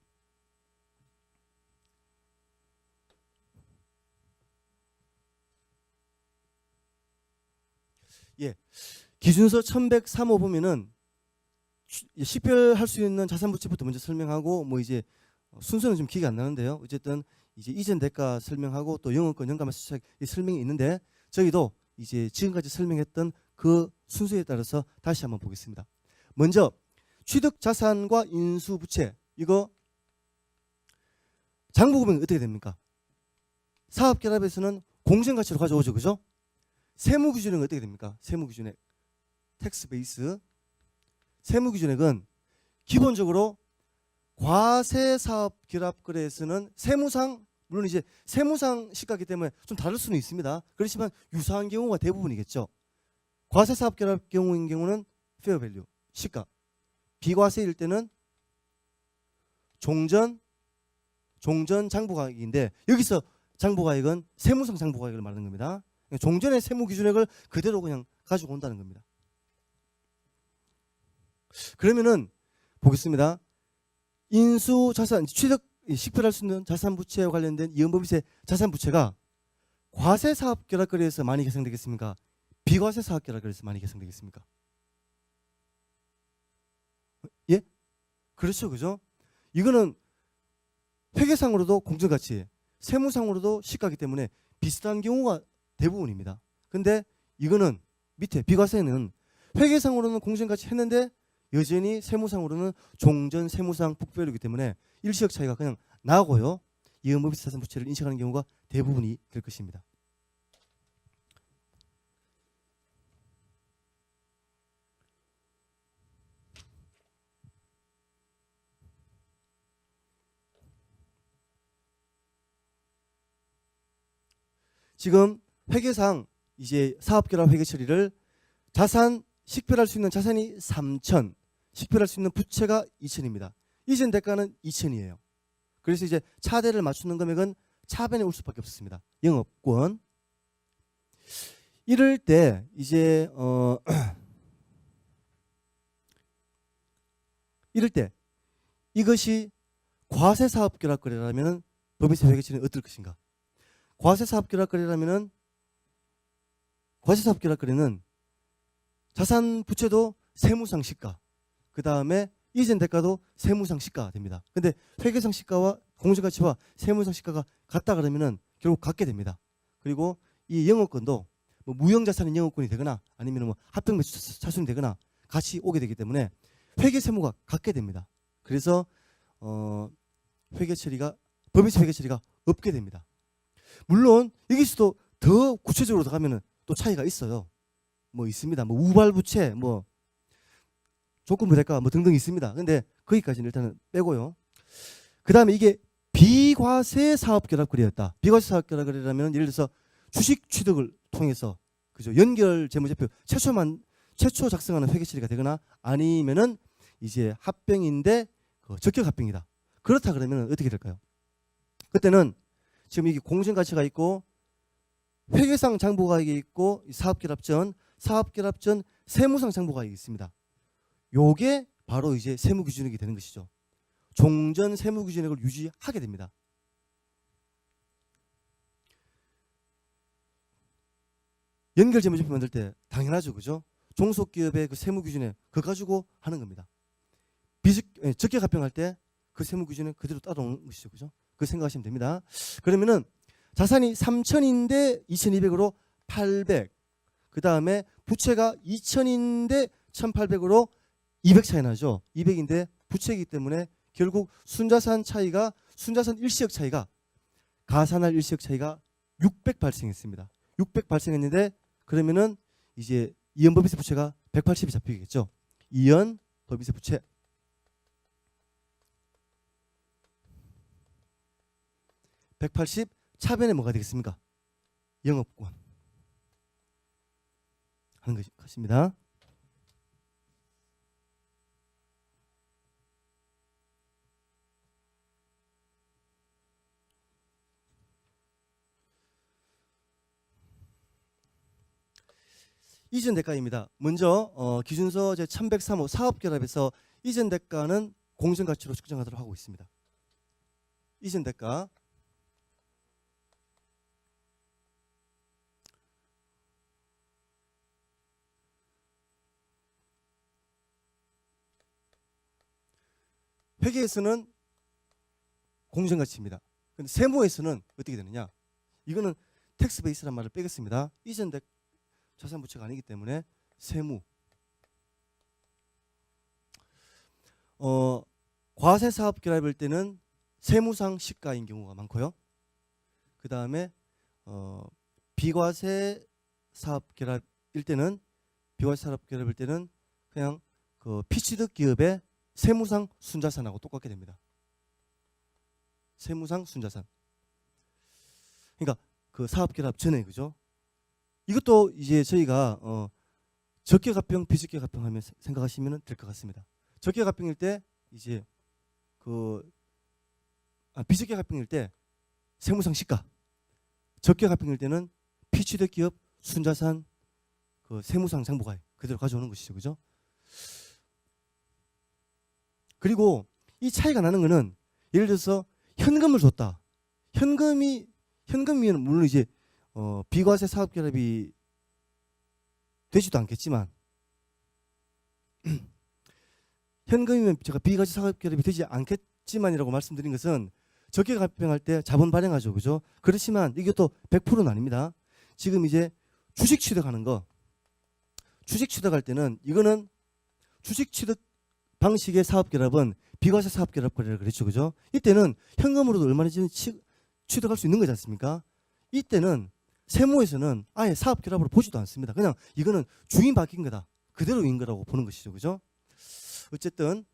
예, 기준서 1103호 보면은 식별할 수 있는 자산 부채부터 먼저 설명하고 뭐 이제 순서는 좀 기억이 안 나는데요. 어쨌든 이제 이전 대가 설명하고 또 영업권 연간 수책 설명이 있는데 저희도 이제 지금까지 설명했던 그 순서에 따라서 다시 한번 보겠습니다. 먼저 취득 자산과 인수 부채 이거 장부 구분이 어떻게 됩니까? 사업 결합에서는 공정 가치로 가져오죠, 그죠? 세무 기준액은 어떻게 됩니까? 세무 기준액 텍스 베이스 세무 기준액은 기본적으로 과세 사업 결합 거래에서는 세무상 물론 이제 세무상 시가이기 때문에 좀 다를 수는 있습니다. 그렇지만 유사한 경우가 대부분이겠죠. 과세 사업 결합 경우인 경우는 페어 밸류 시가, 비과세일 때는 종전 장부가액인데 여기서 장부가액은 세무상 장부가액을 말하는 겁니다. 종전의 세무 기준액을 그대로 그냥 가지고 온다는 겁니다. 그러면은 보겠습니다. 인수 자산 취득 식별할 수 있는 자산 부채와 관련된 이연법인세 자산 부채가 과세 사업 결합 거래에서 많이 계산되겠습니까? 비과세 사업 결합 거래에서 많이 계산되겠습니까? 예? 그렇죠, 그죠? 이거는 회계상으로도 공정가치, 세무상으로도 시가이기 때문에 비슷한 경우가 대부분입니다. 근데 이거는 밑에 비과세는 회계상으로는 공정가치 했는데 여전히 세무상으로는 종전 세무상 북별이기 때문에 일시적 차이가 그냥 나고요. 이연법인세 자산 부채를 인식하는 경우가 대부분이 될 것입니다. 지금 회계상 이제 사업결합 회계 처리를 자산 식별할 수 있는 자산이 3천, 식별할 수 있는 부채가 2천입니다. 이전 대가는 2천이에요. 그래서 이제 차대를 맞추는 금액은 차변에 올 수밖에 없었습니다. 영업권. 이럴 때 이제 이럴 때 이것이 과세사업결합거래라면 법인세 회계처리는 어떨 것인가? 과세사업결합거래라면은 과세사업결합거래는 자산 부채도 세무상 시가, 그 다음에 이전 대가도 세무상 시가가 됩니다. 근데 회계상 시가와 공시가치와 세무상 시가가 같다 그러면은 결국 같게 됩니다. 그리고 이 영업권도 뭐 무형자산인 영업권이 되거나 아니면 뭐 합병매수 차순이 되거나 같이 오게 되기 때문에 회계 세무가 같게 됩니다. 그래서 회계 처리가 법인세 회계 처리가 없게 됩니다. 물론 여기서도 더 구체적으로 들어가면은 또 차이가 있어요. 뭐 있습니다. 뭐 우발부채, 뭐 조건부 대가 뭐 등등 있습니다. 근데 거기까지는 일단은 빼고요. 그 다음에 이게 비과세 사업결합거래였다. 비과세 사업결합거래라면 예를 들어서 주식 취득을 통해서 그죠, 연결 재무제표 최초 작성하는 회계 처리가 되거나 아니면은 이제 합병인데 적격 합병이다. 그렇다 그러면 어떻게 될까요? 그때는 지금 이게 공정가치가 있고 회계상 장부가액이 있고 사업결합전 세무상 장부가액이 있습니다. 요게 바로 이제 세무기준액이 되는 것이죠. 종전 세무기준액을 유지하게 됩니다. 연결 재무제표 만들 때 당연하죠, 그죠? 종속기업의 그 세무기준액 그거 가지고 하는 겁니다. 적격 합병할 때 그 세무기준액 그대로 따라오는 것이죠, 그죠? 그 생각하시면 됩니다. 그러면은 자산이 3,000인데 2,200으로 800. 그 다음에 부채가 2,000인데 1,800으로 200 차이 나죠. 200인데 부채이기 때문에 결국 순자산 일시적 차이가 가산할 일시적 차이가 600 발생했습니다. 600 발생했는데 그러면은 이제 이연 법인세 부채가 180이 잡히겠죠. 이연 법인세 부채 180 차변에 뭐가 되겠습니까? 영업권 하는 것입니다. 이전 대가입니다. 먼저 기준서 제 1103호 사업결합에서 이전 대가는 공정가치로 측정하도록 하고 있습니다. 이전 대가 회계에서는 공정가치입니다. 근데 세무에서는 어떻게 되느냐? 이거는 텍스 베이스란 말을 빼겠습니다. 이전 대 자산 부채가 아니기 때문에 세무. 과세 사업 결합일 때는 세무상 시가인 경우가 많고요. 그 다음에 비과세 사업 결합일 때는 그냥 그 피취득 기업의 세무상 순자산하고 똑같게 됩니다. 세무상 순자산. 그러니까 그 사업 결합 전에, 그죠? 이것도 이제 저희가 적격 합병, 비적격 합병 하면 생각하시면 될 것 같습니다. 적격 합병일 때 이제 비적격 합병일 때 세무상 시가, 적격 합병일 때는 피취득 기업 순자산 그 세무상 장부가액 그대로 가져오는 것이죠, 그죠? 그리고 이 차이가 나는 거는 예를 들어서 현금을 줬다. 현금이면 물론 이제 비과세 사업 결합이 되지도 않겠지만 현금이면 제가 비과세 사업 결합이 되지 않겠지만이라고 말씀드린 것은 적격 합병할 때 자본 발행하죠, 그죠? 그렇지만 이게 또 100%는 아닙니다. 지금 이제 주식 취득하는 거, 주식 취득할 때는 이거는 주식 취득 방식의 사업 결합은 비과세 사업 결합 거래를 그랬죠, 그죠? 이때는 현금으로도 얼마든지 취득할 수 있는 거지 않습니까? 이때는 세무에서는 아예 사업 결합으로 보지도 않습니다. 그냥 이거는 주인 바뀐 거다, 그대로인 거라고 보는 것이죠, 그죠? 어쨌든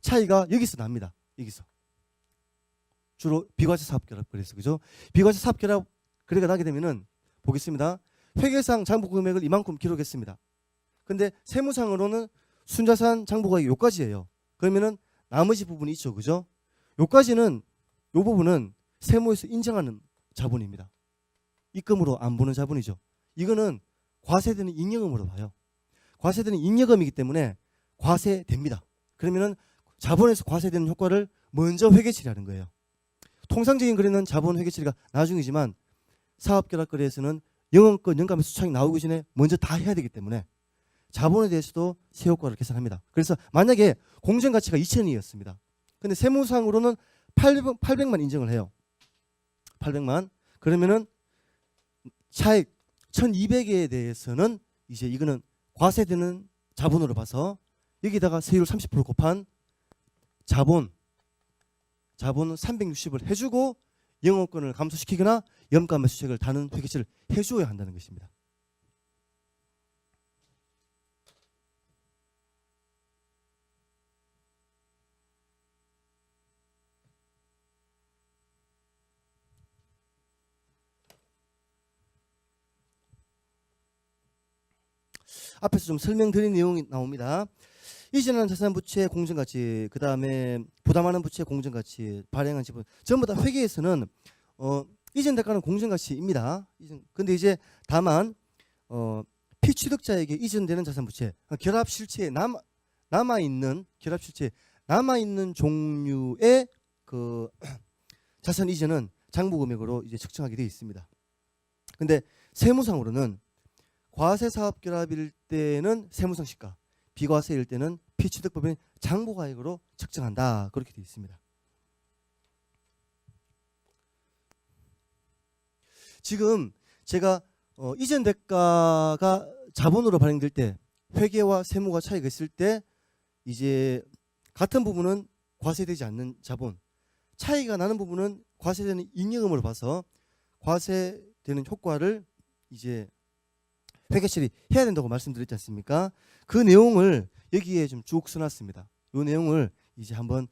차이가 여기서 납니다. 여기서 주로 비과세 사업 결합 거래에서, 그죠? 비과세 사업 결합 거래가 나게 되면은 보겠습니다. 회계상 장부 금액을 이만큼 기록했습니다. 근데 세무상으로는 순자산 장부가액이 요까지예요. 그러면은 나머지 부분이 있죠, 그죠? 요까지는 요 부분은 세무에서 인정하는 자본입니다. 입금으로 안 보는 자본이죠. 이거는 과세되는 잉여금으로 봐요. 과세되는 잉여금이기 때문에 과세됩니다. 그러면은 자본에서 과세되는 효과를 먼저 회계 처리하는 거예요. 통상적인 거래는 자본 회계 처리가 나중이지만 사업결합 거래에서는 영업권 영감의 수창이 나오기 전에 먼저 다 해야 되기 때문에 자본에 대해서도 세효과를 계산합니다. 그래서 만약에 공정가치가 2천이었습니다. 근데 세무상으로는 800만 인정을 해요. 800만. 그러면은 차익 1200에 대해서는 이제 이거는 과세되는 자본으로 봐서 여기다가 세율 30% 곱한 자본은 360을 해주고 영업권을 감소시키거나 염가매수책을 다는 회계처리를 해줘야 한다는 것입니다. 앞에서 좀 설명드린 내용이 나옵니다. 이전한 자산부채 공정가치, 그 다음에 부담하는 부채 공정가치, 발행한 지분 전부 다 회계에서는 이전 대가는 공정가치입니다. 근데 이제 다만 피취득자에게 이전되는 자산부채, 결합실체에 남아있는 종류의 그 자산 이전은 장부금액으로 이제 측정하게 되어 있습니다. 근데 세무상으로는 과세 사업 결합일 때는 세무상 시가, 비과세일 때는 피취득법인 장부가액으로 측정한다. 그렇게 되어 있습니다. 지금 제가 이전 대가가 자본으로 발행될 때 회계와 세무가 차이가 있을 때 이제 같은 부분은 과세되지 않는 자본, 차이가 나는 부분은 과세되는 잉여금으로 봐서 과세되는 효과를 이제 회계 처리해야 된다고 말씀드렸지 않습니까? 그 내용을 여기에 좀 쭉 써놨습니다. 이 내용을 이제 한번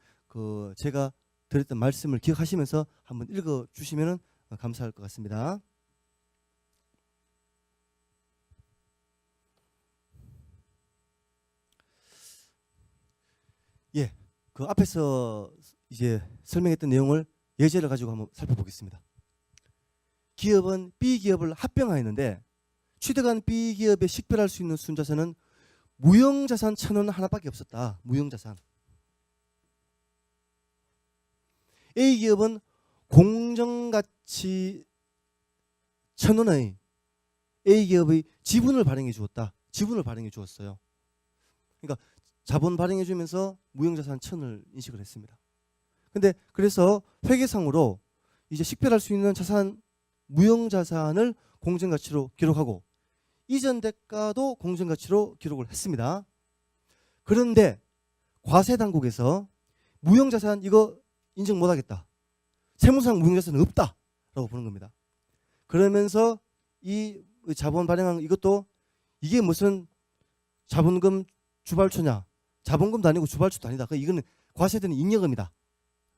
제가 드렸던 말씀을 기억하시면서 한번 읽어주시면 감사할 것 같습니다. 예, 그 앞에서 이제 설명했던 내용을 예제를 가지고 한번 살펴보겠습니다. 기업은 B기업을 합병하였는데 취득한 B기업에 식별할 수 있는 순자산은 무형자산 1000원 하나밖에 없었다. 무형자산. A기업은 공정가치 1000원의 A기업의 지분을 발행해 주었다. 지분을 발행해 주었어요. 그러니까 자본 발행해 주면서 무형자산 1000을 인식을 했습니다. 근데 그래서 회계상으로 이제 식별할 수 있는 자산, 무형자산을 공정가치로 기록하고 이전 대가도 공정가치로 기록을 했습니다. 그런데 과세당국에서 무형자산 이거 인정 못하겠다. 세무상 무형자산은 없다라고 보는 겁니다. 그러면서 이 자본 발행한 이것도 이게 무슨 자본금 주발초냐. 자본금도 아니고 주발초도 아니다. 이거는 과세되는 잉여금이다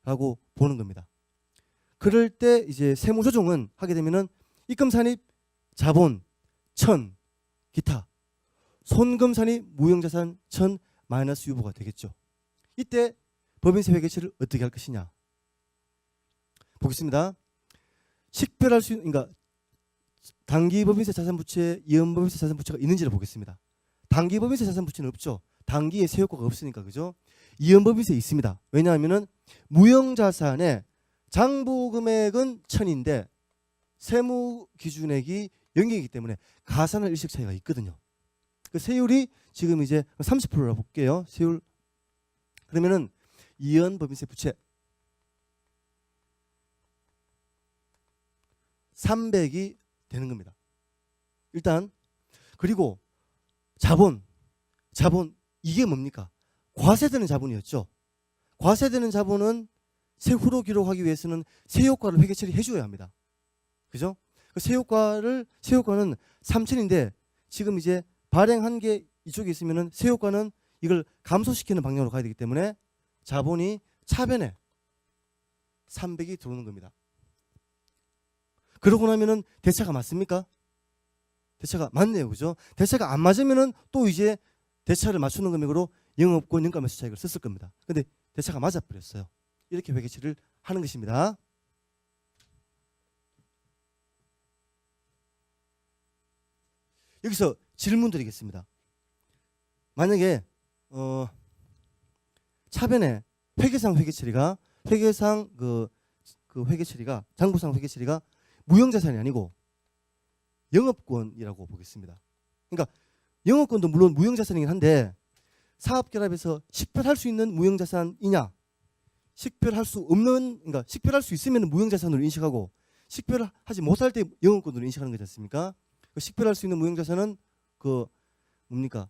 라고 보는 겁니다. 그럴 때 이제 세무조정은 하게 되면은 입금산입 자본 1000 기타 손금산입 무형자산 1000 마이너스 유보가 되겠죠. 이때 법인세 회계처리를 어떻게 할 것이냐 보겠습니다. 식별할 수 있는, 그러니까 단기 법인세 자산부채, 이연 법인세 자산부채가 있는지를 보겠습니다. 단기 법인세 자산부채는 없죠. 단기에 세효과가 없으니까, 그죠? 이연 법인세 있습니다. 왜냐하면은 무형자산의 장부금액은 1000인데 세무 기준액이 0이기 때문에 가산할 일식 차이가 있거든요. 그 세율이 지금 이제 30%라고 볼게요. 세율. 그러면은 이연 법인세 부채 300이 되는 겁니다. 일단 그리고 자본 이게 뭡니까? 과세되는 자본이었죠. 과세되는 자본은 세후로 기록하기 위해서는 세효과를 회계 처리해 줘야 합니다. 그죠? 그 세효과는 3000인데 지금 이제 발행한 게 이쪽에 있으면은 세효과는 이걸 감소시키는 방향으로 가야 되기 때문에 자본이 차변에 300이 들어오는 겁니다. 그러고 나면은 대차가 맞습니까? 대차가 맞네요. 그죠? 대차가 안 맞으면은 또 이제 대차를 맞추는 금액으로 영업권 영가매수 차익을 썼을 겁니다. 근데 대차가 맞아버렸어요. 이렇게 회계처리를 하는 것입니다. 여기서 질문 드리겠습니다. 만약에 차변에 회계상 회계처리가 회계상 그 회계처리가 장부상 회계처리가 무형자산이 아니고 영업권이라고 보겠습니다. 그러니까 영업권도 물론 무형자산이긴 한데 사업결합에서 식별할 수 있는 무형자산이냐, 식별할 수 없는, 그러니까 식별할 수 있으면 무형자산으로 인식하고 식별하지 못할 때 영업권으로 인식하는 거지 않습니까? 그 식별할 수 있는 무형자산은 그 뭡니까?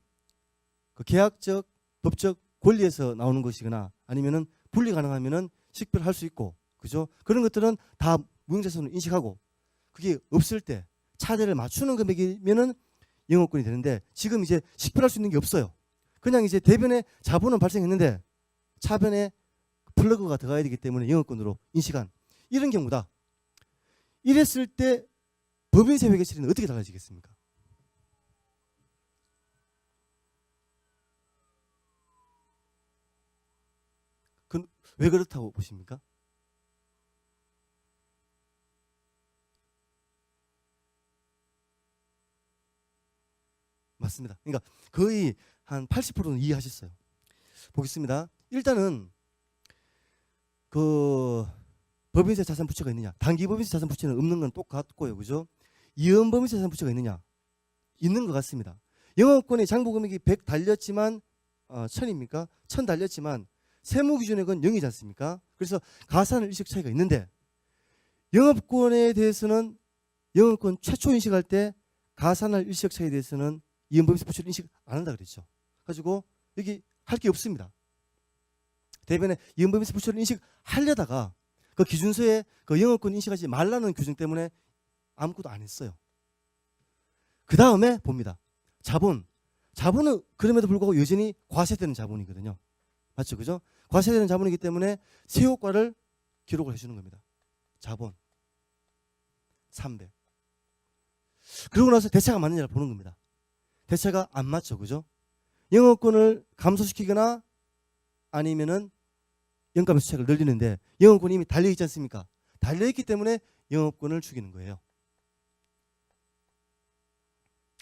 그 계약적, 법적 권리에서 나오는 것이거나 아니면은 분리 가능하면은 식별할 수 있고, 그죠? 그런 것들은 다 무형자산으로 인식하고, 그게 없을 때 차대를 맞추는 금액이면은 영업권이 되는데 지금 이제 식별할 수 있는 게 없어요. 그냥 이제 대변에 자본은 발생했는데 차변에 플러그가 들어가야 되기 때문에 영업권으로 인식한 이런 경우다. 이랬을 때 법인세 회계처리는 어떻게 달라지겠습니까? 왜 그렇다고 보십니까? 맞습니다. 그러니까 거의 한 80%는 이해하셨어요. 보겠습니다. 일단은 그 법인세 자산 부채가 있느냐? 단기 법인세 자산 부채는 없는 건 똑같고요, 그죠? 이연 법인세 자산 부채가 있느냐? 있는 것 같습니다. 영업권의 장부 금액이 100 달렸지만 1000입니까? 1000 달렸지만 세무 기준액은 0이지 않습니까? 그래서 가산을 일식 차이가 있는데 영업권에 대해서는 영업권 최초 인식할 때 가산할 일식 차이에 대해서는 이연법인세 부채를 인식 안 한다 그랬죠. 가지고 여기 할 게 없습니다. 대변에 이연법인세 부채를 인식하려다가 그 기준서에 그 영업권 인식하지 말라는 규정 때문에 아무것도 안 했어요. 그 다음에 봅니다. 자본은 그럼에도 불구하고 여전히 과세되는 자본이거든요. 맞죠, 그죠? 과세되는 자본이기 때문에 세효과를 기록을 해주는 겁니다. 자본 300. 그러고 나서 대차가 맞느냐를 보는 겁니다. 대차가 안 맞죠, 그죠? 영업권을 감소시키거나 아니면은 영가매수차익을 늘리는데 영업권이 이미 달려있지 않습니까? 달려있기 때문에 영업권을 죽이는 거예요.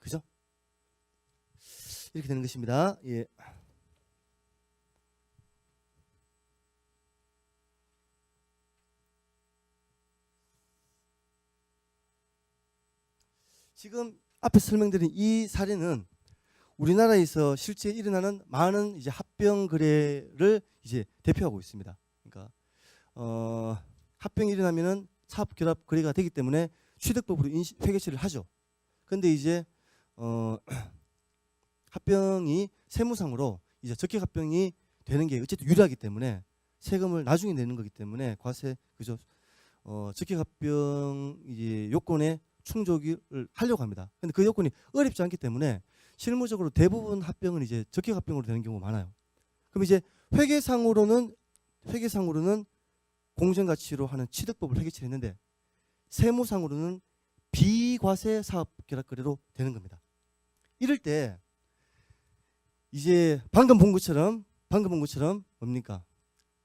그죠? 이렇게 되는 것입니다. 예. 지금 앞에 설명드린 이 사례는 우리나라에서 실제 일어나는 많은 이제 합병 거래를 이제 대표하고 있습니다. 그러니까 합병이 일어나면은 사업 결합 거래가 되기 때문에 취득법으로 회계처리를 하죠. 근데 이제 합병이 세무상으로 이제 적격 합병이 되는 게 어쨌든 유리하기 때문에 세금을 나중에 내는 거기 때문에 과세, 그죠? 적격 합병 이제 요건에 충족을 하려고 합니다. 근데 그 요건이 어렵지 않기 때문에 실무적으로 대부분 합병은 이제 적격 합병으로 되는 경우가 많아요. 그럼 이제 회계상으로는 공정가치로 하는 취득법을 회계처리했는데 세무상으로는 비과세 사업 결합 거래로 되는 겁니다. 이럴 때 이제 방금 본 것처럼 뭡니까?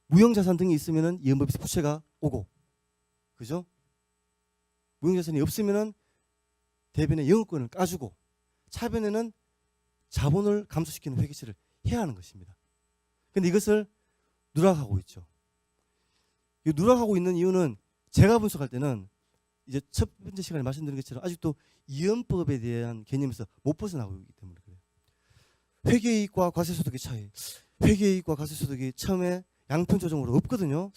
무형자산 등이 있으면은 이연법인세 부채가 오고, 그죠? 무형자산이 없으면은 대변에 영업권을 까주고 차변에는 자본을 감소시키는 회계처리를 해야 하는 것입니다. 근데 이것을 누락하고 있죠. 이 누락하고 있는 이유는 제가 분석할 때는 이제 첫 번째 시간에 말씀드린 것처럼 아직도 이연법에 대한 개념에서 못 벗어나고 있기 때문에 그래요. 회계이익과 과세소득의 차이. 회계이익과 과세소득이 처음에 양편 조정으로 없거든요.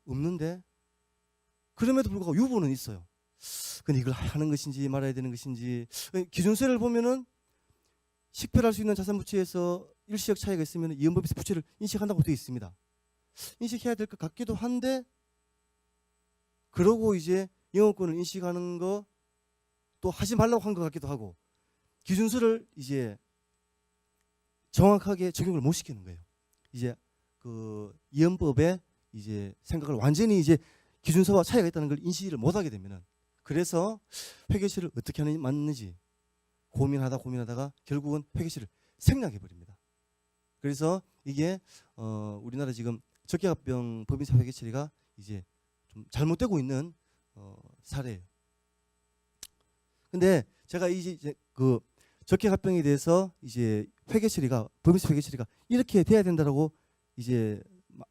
없는데 그럼에도 불구하고 유보는 있어요. 근데 이걸 하는 것인지 말아야 되는 것인지, 기준세를 보면은 식별할 수 있는 자산 부채에서 일시적 차이가 있으면 이연법인세 부채를 인식한다고 되어 있습니다. 인식해야 될 것 같기도 한데, 그러고 이제 영업권을 인식하는 거 또 하지 말라고 한 것 같기도 하고, 기준서를 이제 정확하게 적용을 못 시키는 거예요. 이제 그 이연법에 이제 생각을 완전히 이제 기준서와 차이가 있다는 걸 인식을 못 하게 되면은, 그래서 회계처리를 어떻게 하는 게 맞는지 고민하다가 결국은 회계처리를 생략해 버립니다. 그래서 이게 우리나라 지금 적개합병 법인세 회계 처리가 이제 좀 잘못되고 있는 사례예요. 근데 제가 이제 그 적개합병에 대해서 이제 회계 처리가 법인세 회계 처리가 이렇게 돼야 된다라고 이제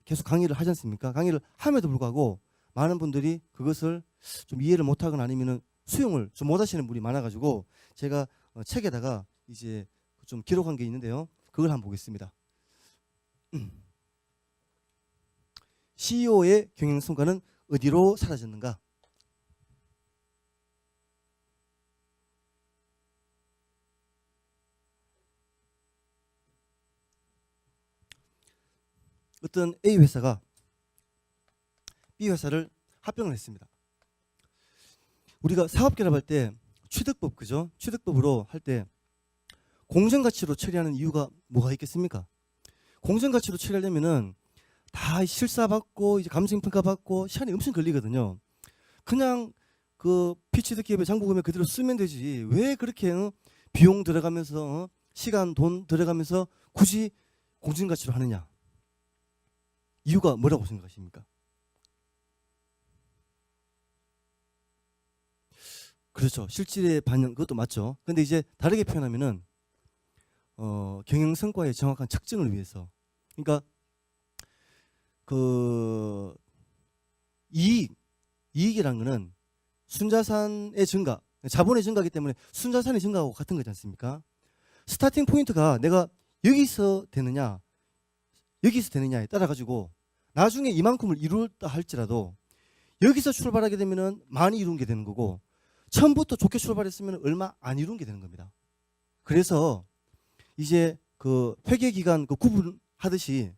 계속 강의를 하지 않습니까? 강의를 함에도 불구하고 많은 분들이 그것을 좀 이해를 못하거나 아니면은 수용을 좀 못하시는 분이 많아가지고 제가 책에다가 이제 좀 기록한 게 있는데요. 그걸 한번 보겠습니다. CEO의 경영 성과는 어디로 사라졌는가? 어떤 A 회사가 B 회사를 합병을 했습니다. 우리가 사업 결합할 때 취득법 그죠? 취득법으로 할 때 공정가치로 처리하는 이유가 뭐가 있겠습니까? 공정가치로 처리하려면은 다 실사받고 이제 감정평가 받고 시간이 엄청 걸리거든요. 그냥 그 피취득 기업의 장부금액 그대로 쓰면 되지. 왜 그렇게 비용 들어가면서 시간 돈 들어가면서 굳이 공정가치로 하느냐? 이유가 뭐라고 생각하십니까? 그렇죠. 실질의 반영 그것도 맞죠. 근데 이제 다르게 표현하면은 경영 성과의 정확한 측정을 위해서, 그러니까 그 이익이라는 거는 순자산의 증가, 자본의 증가이기 때문에 순자산의 증가하고 같은 거지 않습니까? 스타팅 포인트가 내가 여기서 되느냐에 따라 가지고 나중에 이만큼을 이루었다 할지라도 여기서 출발하게 되면은 많이 이룬 게 되는 거고, 처음부터 좋게 출발했으면 얼마 안 이룬 게 되는 겁니다. 그래서 이제 그 회계 기간 그 구분하듯이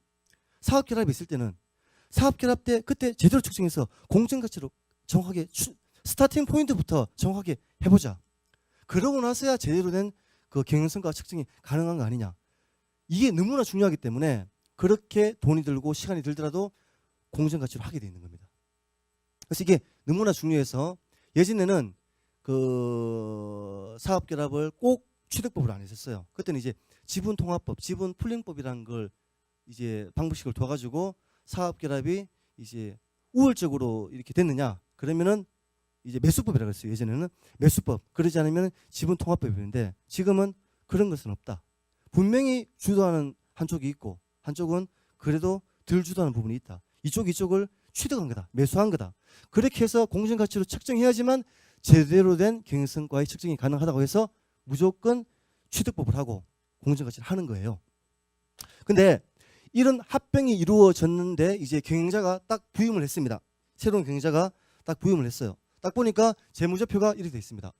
사업 결합이 있을 때는 사업 결합 때 그때 제대로 측정해서 공정 가치로 정확하게 스타팅 포인트부터 정확하게 해보자. 그러고 나서야 제대로 된 그 경영 성과 측정이 가능한 거 아니냐. 이게 너무나 중요하기 때문에 그렇게 돈이 들고 시간이 들더라도 공정 가치로 하게 돼 있는 겁니다. 그래서 이게 너무나 중요해서 예전에는 그 사업 결합을 꼭 취득법으로 안 했었어요. 그때는 이제 지분통합법, 지분풀링법이라는 걸 이제 방법식을 둬가지고 사업 결합이 이제 우월적으로 이렇게 됐느냐? 그러면은 이제 매수법이라고 했어요. 예전에는 매수법. 그러지 않으면 지분통합법인데 지금은 그런 것은 없다. 분명히 주도하는 한쪽이 있고 한쪽은 그래도 덜 주도하는 부분이 있다. 이쪽을 취득한 거다. 매수한 거다. 그렇게 해서 공정가치로 책정해야지만 제대로 된 경영성과의 측정이 가능하다고 해서 무조건 취득법을 하고 공정가치를 하는 거예요. 근데 이런 합병이 이루어졌는데 이제 경영자가 딱 부임을 했습니다. 새로운 경영자가 딱 부임을 했어요. 딱 보니까 재무제표가 이렇게 돼 있습니다.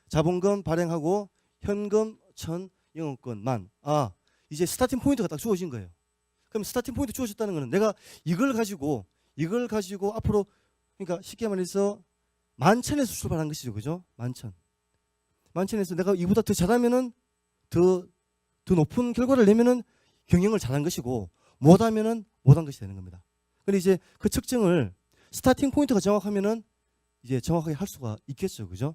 자본금 발행하고 현금 1,000 영업권만. 이제 스타팅 포인트가 딱 주어진 거예요. 그럼 스타팅 포인트 주어졌다는 거는 내가 이걸 가지고 앞으로, 그러니까 쉽게 말해서 11,000에서 출발한 것이죠. 그죠? 11,000에서 내가 이보다 더 잘하면은 더 높은 결과를 내면은 경영을 잘한 것이고 못하면은 못한 것이 되는 겁니다. 근데 이제 그 측정을 스타팅 포인트가 정확하면은 이제 정확하게 할 수가 있겠죠. 그죠?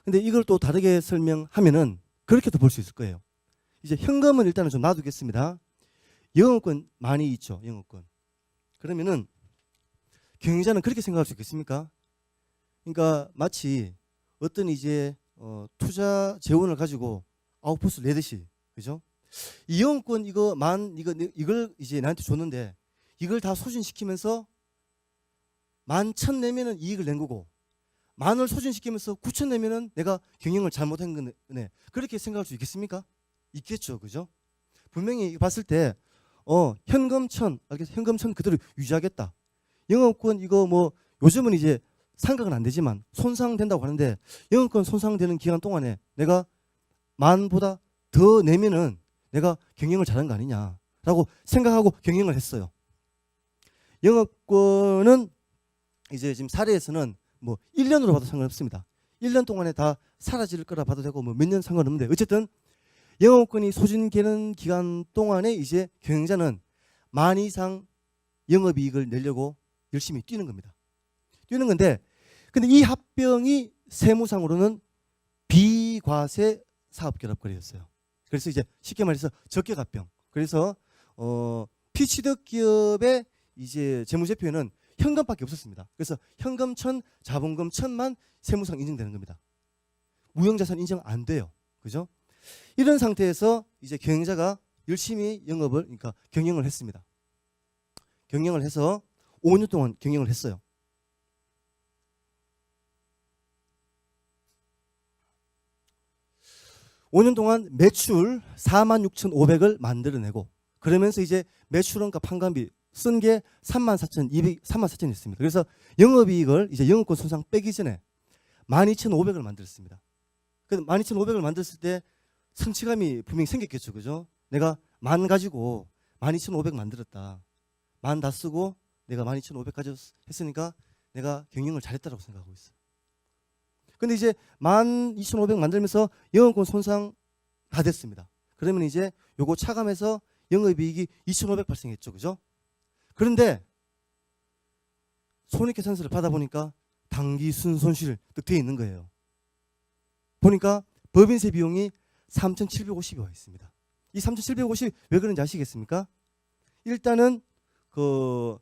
근데 이걸 또 다르게 설명하면은 그렇게도 볼 수 있을 거예요. 이제 현금은 일단은 좀 놔두겠습니다. 영업권 많이 있죠. 영업권. 그러면은 경영자는 그렇게 생각할 수 있겠습니까? 그러니까 마치 어떤 이제 투자 재원을 가지고 아웃풋을 내듯이, 그죠? 이 영업권 이걸 이제 나한테 줬는데 이걸 다 소진시키면서 11,000 내면은 이익을 낸 거고 10,000을 소진시키면서 9,000 내면은 내가 경영을 잘못한 거네. 그렇게 생각할 수 있겠습니까? 있겠죠, 그죠? 분명히 봤을 때 현금 1,000, 현금 1,000 그대로 유지하겠다. 영업권 이거 뭐 요즘은 이제 상각은 안 되지만 손상된다고 하는데 영업권 손상되는 기간 동안에 내가 10,000보다 더 내면은 내가 경영을 잘한 거 아니냐라고 생각하고 경영을 했어요. 영업권은 이제 지금 사례에서는 뭐 1년으로 봐도 상관없습니다. 1년 동안에 다 사라질 거라 봐도 되고 뭐 몇 년 상관없는데 어쨌든 영업권이 소진되는 기간 동안에 이제 경영자는 10,000 이상 영업이익을 내려고 열심히 뛰는 겁니다. 뛰는 건데 근데 이 합병이 세무상으로는 비과세 사업결합 거래였어요. 그래서 이제 쉽게 말해서 적격합병. 그래서 피취득 기업의 이제 재무제표에는 현금밖에 없었습니다. 그래서 현금 1000, 자본금 1000만 세무상 인정되는 겁니다. 무형자산 인정 안 돼요. 그죠? 이런 상태에서 이제 경영자가 열심히 영업을, 그러니까 경영을 했습니다. 경영을 해서 5년 동안 경영을 했어요. (5년) 동안 매출 46,500을 만들어내고, 그러면서 이제 매출원가 판관비 쓴 게 34,200이 있습니다. 그래서 영업이익을 이제 영업권 손상 빼기 전에 12,500을 만들었습니다. 그 12,500을 만들었을 때 성취감이 분명히 생겼겠죠. 그죠? 내가 10,000 가지고 12,500 만들었다. 10,000 다 쓰고 내가 12,500까지 했으니까 내가 경영을 잘했다고 생각하고 있어요. 근데 이제 12,500 만들면서 영업권 손상 다 됐습니다. 그러면 이제 요거 차감해서 영업이익이 2,500 발생했죠. 그죠? 그런데 손익계산서를 받아보니까 당기 순손실 득되어 있는 거예요. 보니까 법인세 비용이 3,750이 와 있습니다. 이 3,750이 왜 그런지 아시겠습니까? 일단은 그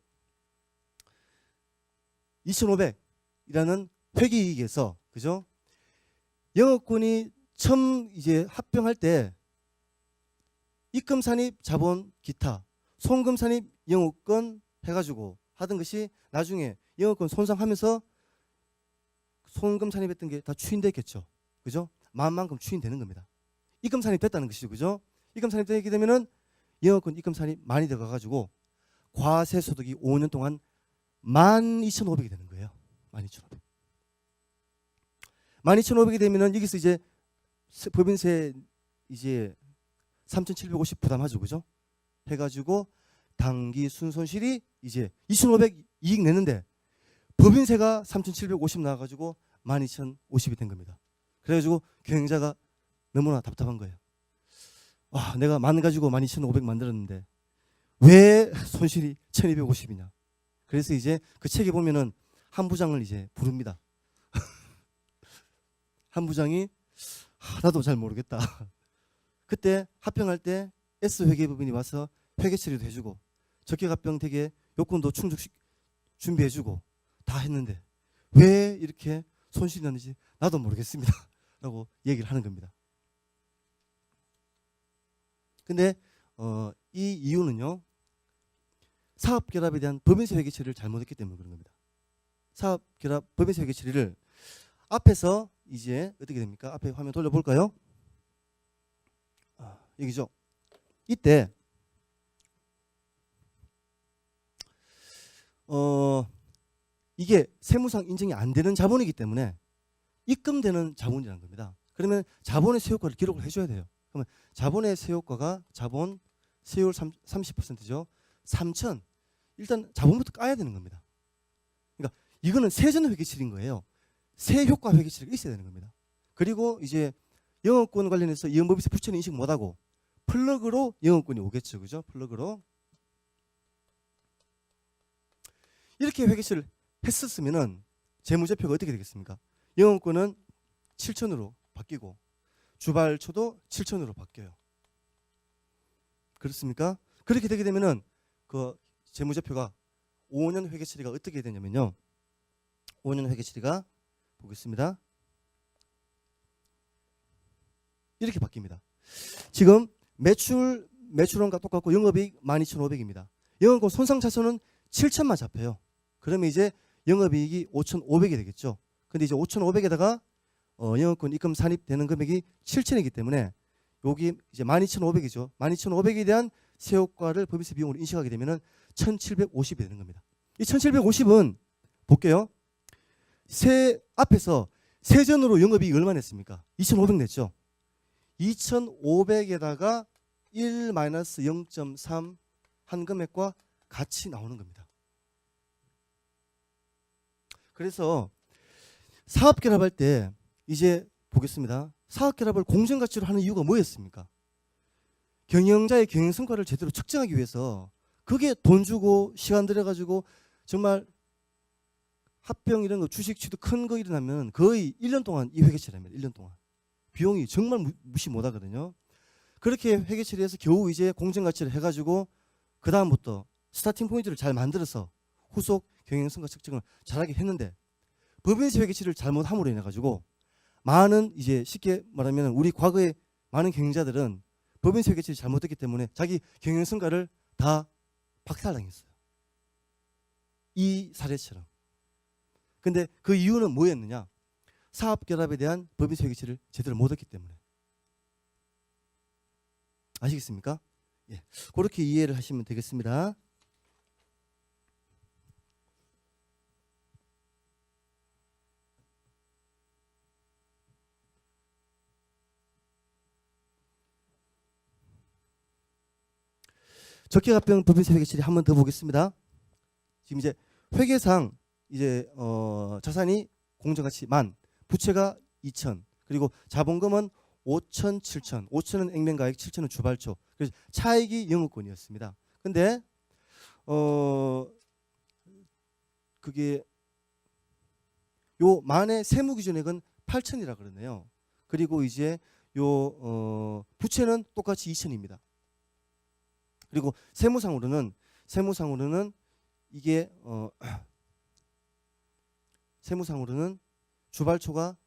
2,500이라는 회계이익에서, 그죠? 영업권이 처음 이제 합병할 때 입금산입 자본 기타 송금산입 영업권 해가지고 하던 것이 나중에 영업권 손상하면서 송금산입했던 게 다 추인됐겠죠. 그죠? 마음만큼 추인되는 겁니다. 입금산입 됐다는 것이죠. 그죠? 입금산입 되게 되면은 영업권 입금산입 많이 들어가가지고 과세소득이 5년 동안 12,500이 되는 거예요. 12,500. 12,500이 되면은 여기서 이제 법인세 이제 3,750 부담하죠. 그죠? 해가지고 당기 순손실이 이제 2,500 이익 내는데 법인세가 3,750 나와가지고 12,050이 된 겁니다. 그래가지고 경영자가 너무나 답답한 거예요. 와, 내가 10,000 가지고 12,500 만들었는데 왜 손실이 1,250이냐. 그래서 이제 그 책에 보면은 한 부장을 이제 부릅니다. 한 부장이 나도 잘 모르겠다. 그때 합병할 때 S회계법인이 와서 회계 처리도 해주고 적격합병 되게 요건도 충족 준비해주고 다 했는데 왜 이렇게 손실이 났는지 나도 모르겠습니다. 라고 얘기를 하는 겁니다. 근데 이 이유는요, 사업결합에 대한 법인세 회계 처리를 잘못했기 때문에 그런 겁니다. 사업결합 법인세 회계 처리를 앞에서 이제 어떻게 됩니까? 앞에 화면 돌려볼까요? 여기죠. 이때 이게 세무상 인정이 안 되는 자본이기 때문에 입금되는 자본이라는 겁니다. 그러면 자본의 세효과를 기록을 해줘야 돼요. 그러면 자본의 세효과가 자본 세율 30%죠. 3,000 일단 자본부터 까야 되는 겁니다. 그러니까 이거는 세전 회계처리인 거예요. 세효과 회계처리가 있어야 되는 겁니다. 그리고 이제 영업권 관련해서 이연법인세 부채는 인식 못하고 플러그로 영업권이 오겠죠. 그죠? 플러그로. 이렇게 회계처리를 했었으면은 재무제표가 어떻게 되겠습니까? 영업권은 7,000으로 바뀌고 주발초도 7,000으로 바뀌어요. 그렇습니까? 그렇게 되게 되면은 그 재무제표가 5년 회계처리가 어떻게 되냐면요. 5년 회계처리가 보겠습니다. 이렇게 바뀝니다. 지금 매출원과 똑같고 영업이익 12,500입니다. 영업권 손상차손은 7,000만 잡혀요. 그러면 이제 영업이익이 5,500이 되겠죠. 근데 이제 5,500에다가 영업권 입금 산입되는 금액이 7,000이기 때문에 여기 이제 12,500이죠. 12,500에 대한 세효과를 법인세 비용으로 인식하게 되면은 1,750이 되는 겁니다. 이 1,750은 볼게요. 앞에서 세전으로 영업이익 얼마 냈습니까? 2,500 냈죠. 2,500에다가 1-0.3 한 금액과 같이 나오는 겁니다. 그래서 사업결합할 때 이제 보겠습니다. 사업결합을 공정가치로 하는 이유가 뭐였습니까? 경영자의 경영성과를 제대로 측정하기 위해서 그게 돈 주고 시간 들여가지고 정말 합병 이런 거 주식 취득 큰 거 일어나면 거의 1년 동안 이 회계 처리합니다. 1년 동안. 비용이 정말 무시 못하거든요. 그렇게 회계 처리해서 겨우 이제 공정가치를 해가지고 그 다음부터 스타팅 포인트를 잘 만들어서 후속 경영성과 측정을 잘하게 했는데 법인세 회계치를 잘못함으로 인해 가지고 많은 이제 쉽게 말하면 우리 과거의 많은 경영자들은 법인세 회계치를 잘못했기 때문에 자기 경영성과를 다 박탈당했어요. 이 사례처럼. 근데 그 이유는 뭐였느냐? 사업 결합에 대한 법인세 회계치를 제대로 못했기 때문에. 아시겠습니까? 예, 그렇게 이해를 하시면 되겠습니다. 적격합병 법인세 회계치를 한 번 더 보겠습니다. 지금 이제 회계상 이제 자산이 공정가치 10,000, 부채가 2,000, 그리고 자본금은 5,000, 7,000. 5,000은 액면가액, 7,000은 주발초. 그래서 차익이 영업권이었습니다. 근데 그게 요 만의 세무기준액은 8,000이라 그러네요. 그리고 이제 요 부채는 똑같이 2,000입니다. 그리고 세무상으로는 이게 세무상으로는 주발초가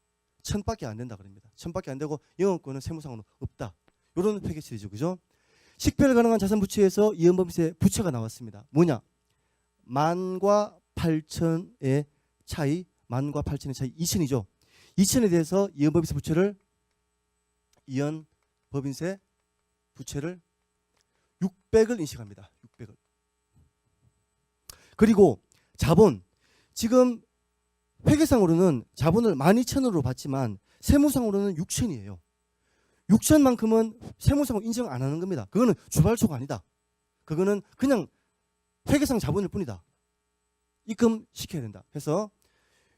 1,000밖에 안 된다 그럽니다. 1,000밖에 안 되고 영업권은 세무상으로 없다. 이런 회계치이죠, 그죠? 식별 가능한 자산 부채에서 이연법인세 부채가 나왔습니다. 뭐냐? 10,000과 8,000의 차이, 10,000과 8,000의 차이 2,000이죠. 2,000에 대해서 이연법인세 부채를 600을 인식합니다. 600을. 그리고 자본, 지금 회계상으로는 자본을 12,000으로 봤지만 세무상으로는 6,000이에요. 6,000만큼은 세무상으로 인정 안 하는 겁니다. 그거는 주발초가 아니다. 그거는 그냥 회계상 자본일 뿐이다. 입금시켜야 된다. 그래서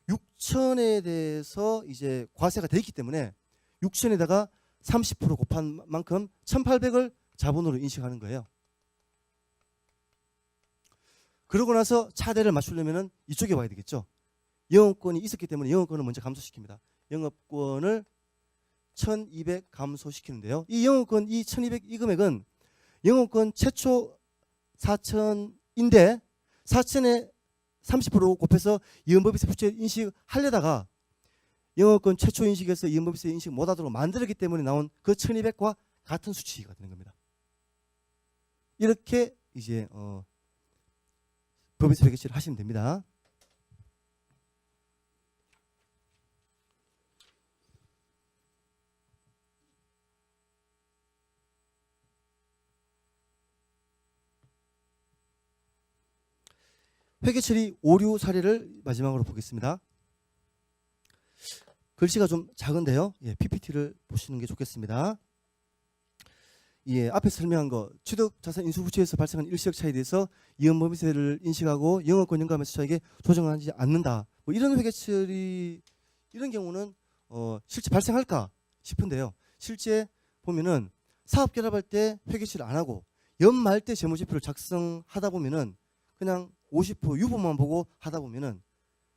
6,000에 대해서 이제 과세가 돼 있기 때문에 6,000에다가 30% 곱한 만큼 1,800을 자본으로 인식하는 거예요. 그러고 나서 차대를 맞추려면 이쪽에 와야 되겠죠. 영업권이 있었기 때문에 영업권을 먼저 감소시킵니다. 영업권을 1,200 감소시키는데요. 이 영업권, 이 1,200 이 금액은 영업권 최초 4,000인데 4,000에 30% 곱해서 이연법인세 부채 인식하려다가 영업권 최초 인식에서 이연법인세 인식 못하도록 만들었기 때문에 나온 그 1,200과 같은 수치가 되는 겁니다. 이렇게 이제 법인세 회계치를 하시면 됩니다. 회계처리 오류 사례를 마지막으로 보겠습니다. 글씨가 좀 작은데요. 예, PPT를 보시는 게 좋겠습니다. 예, 앞에서 설명한 거 취득자산 인수부채에서 발생한 일시적 차이에 대해서 이연법인세를 인식하고 영업권 연감에서 차익에 조정하지 않는다. 뭐 이런 회계처리 이런 경우는 실제 발생할까 싶은데요. 실제 보면은 사업 결합할 때 회계처리 안 하고 연말 때 재무제표를 작성하다 보면은 그냥 50% 유보만 보고 하다 보면은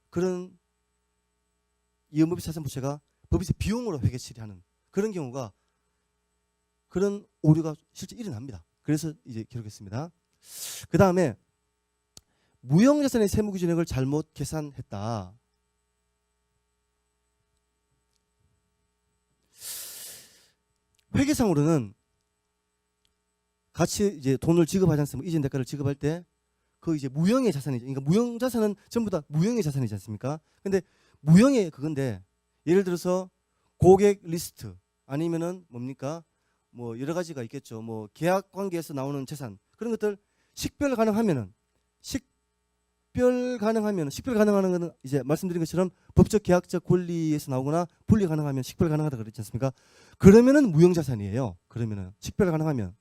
그런 이연법인세 자산 부채가 법인세 비용으로 회계 처리하는 그런 경우가 그런 오류가 실제 일어납니다. 그래서 이제 기록했습니다. 그 다음에 무형자산의 세무기준액을 잘못 계산했다. 회계상으로는 같이 이제 돈을 지급하지 않습니까? 이전 대가를 지급할 때 그 이제 무형의 자산이죠. 그러니까 무형 자산은 전부 다 무형의 자산이지 않습니까? 근데 무형의 그건데 예를 들어서 고객 리스트 아니면은 뭡니까? 뭐 여러 가지가 있겠죠. 뭐 계약 관계에서 나오는 재산 그런 것들 식별 가능하면은 식별 가능하는 거는 이제 말씀드린 것처럼 법적 계약적 권리에서 나오거나 분리 가능하면 식별 가능하다 그랬지 않습니까? 그러면은 무형 자산이에요. 그러면은 식별 가능하면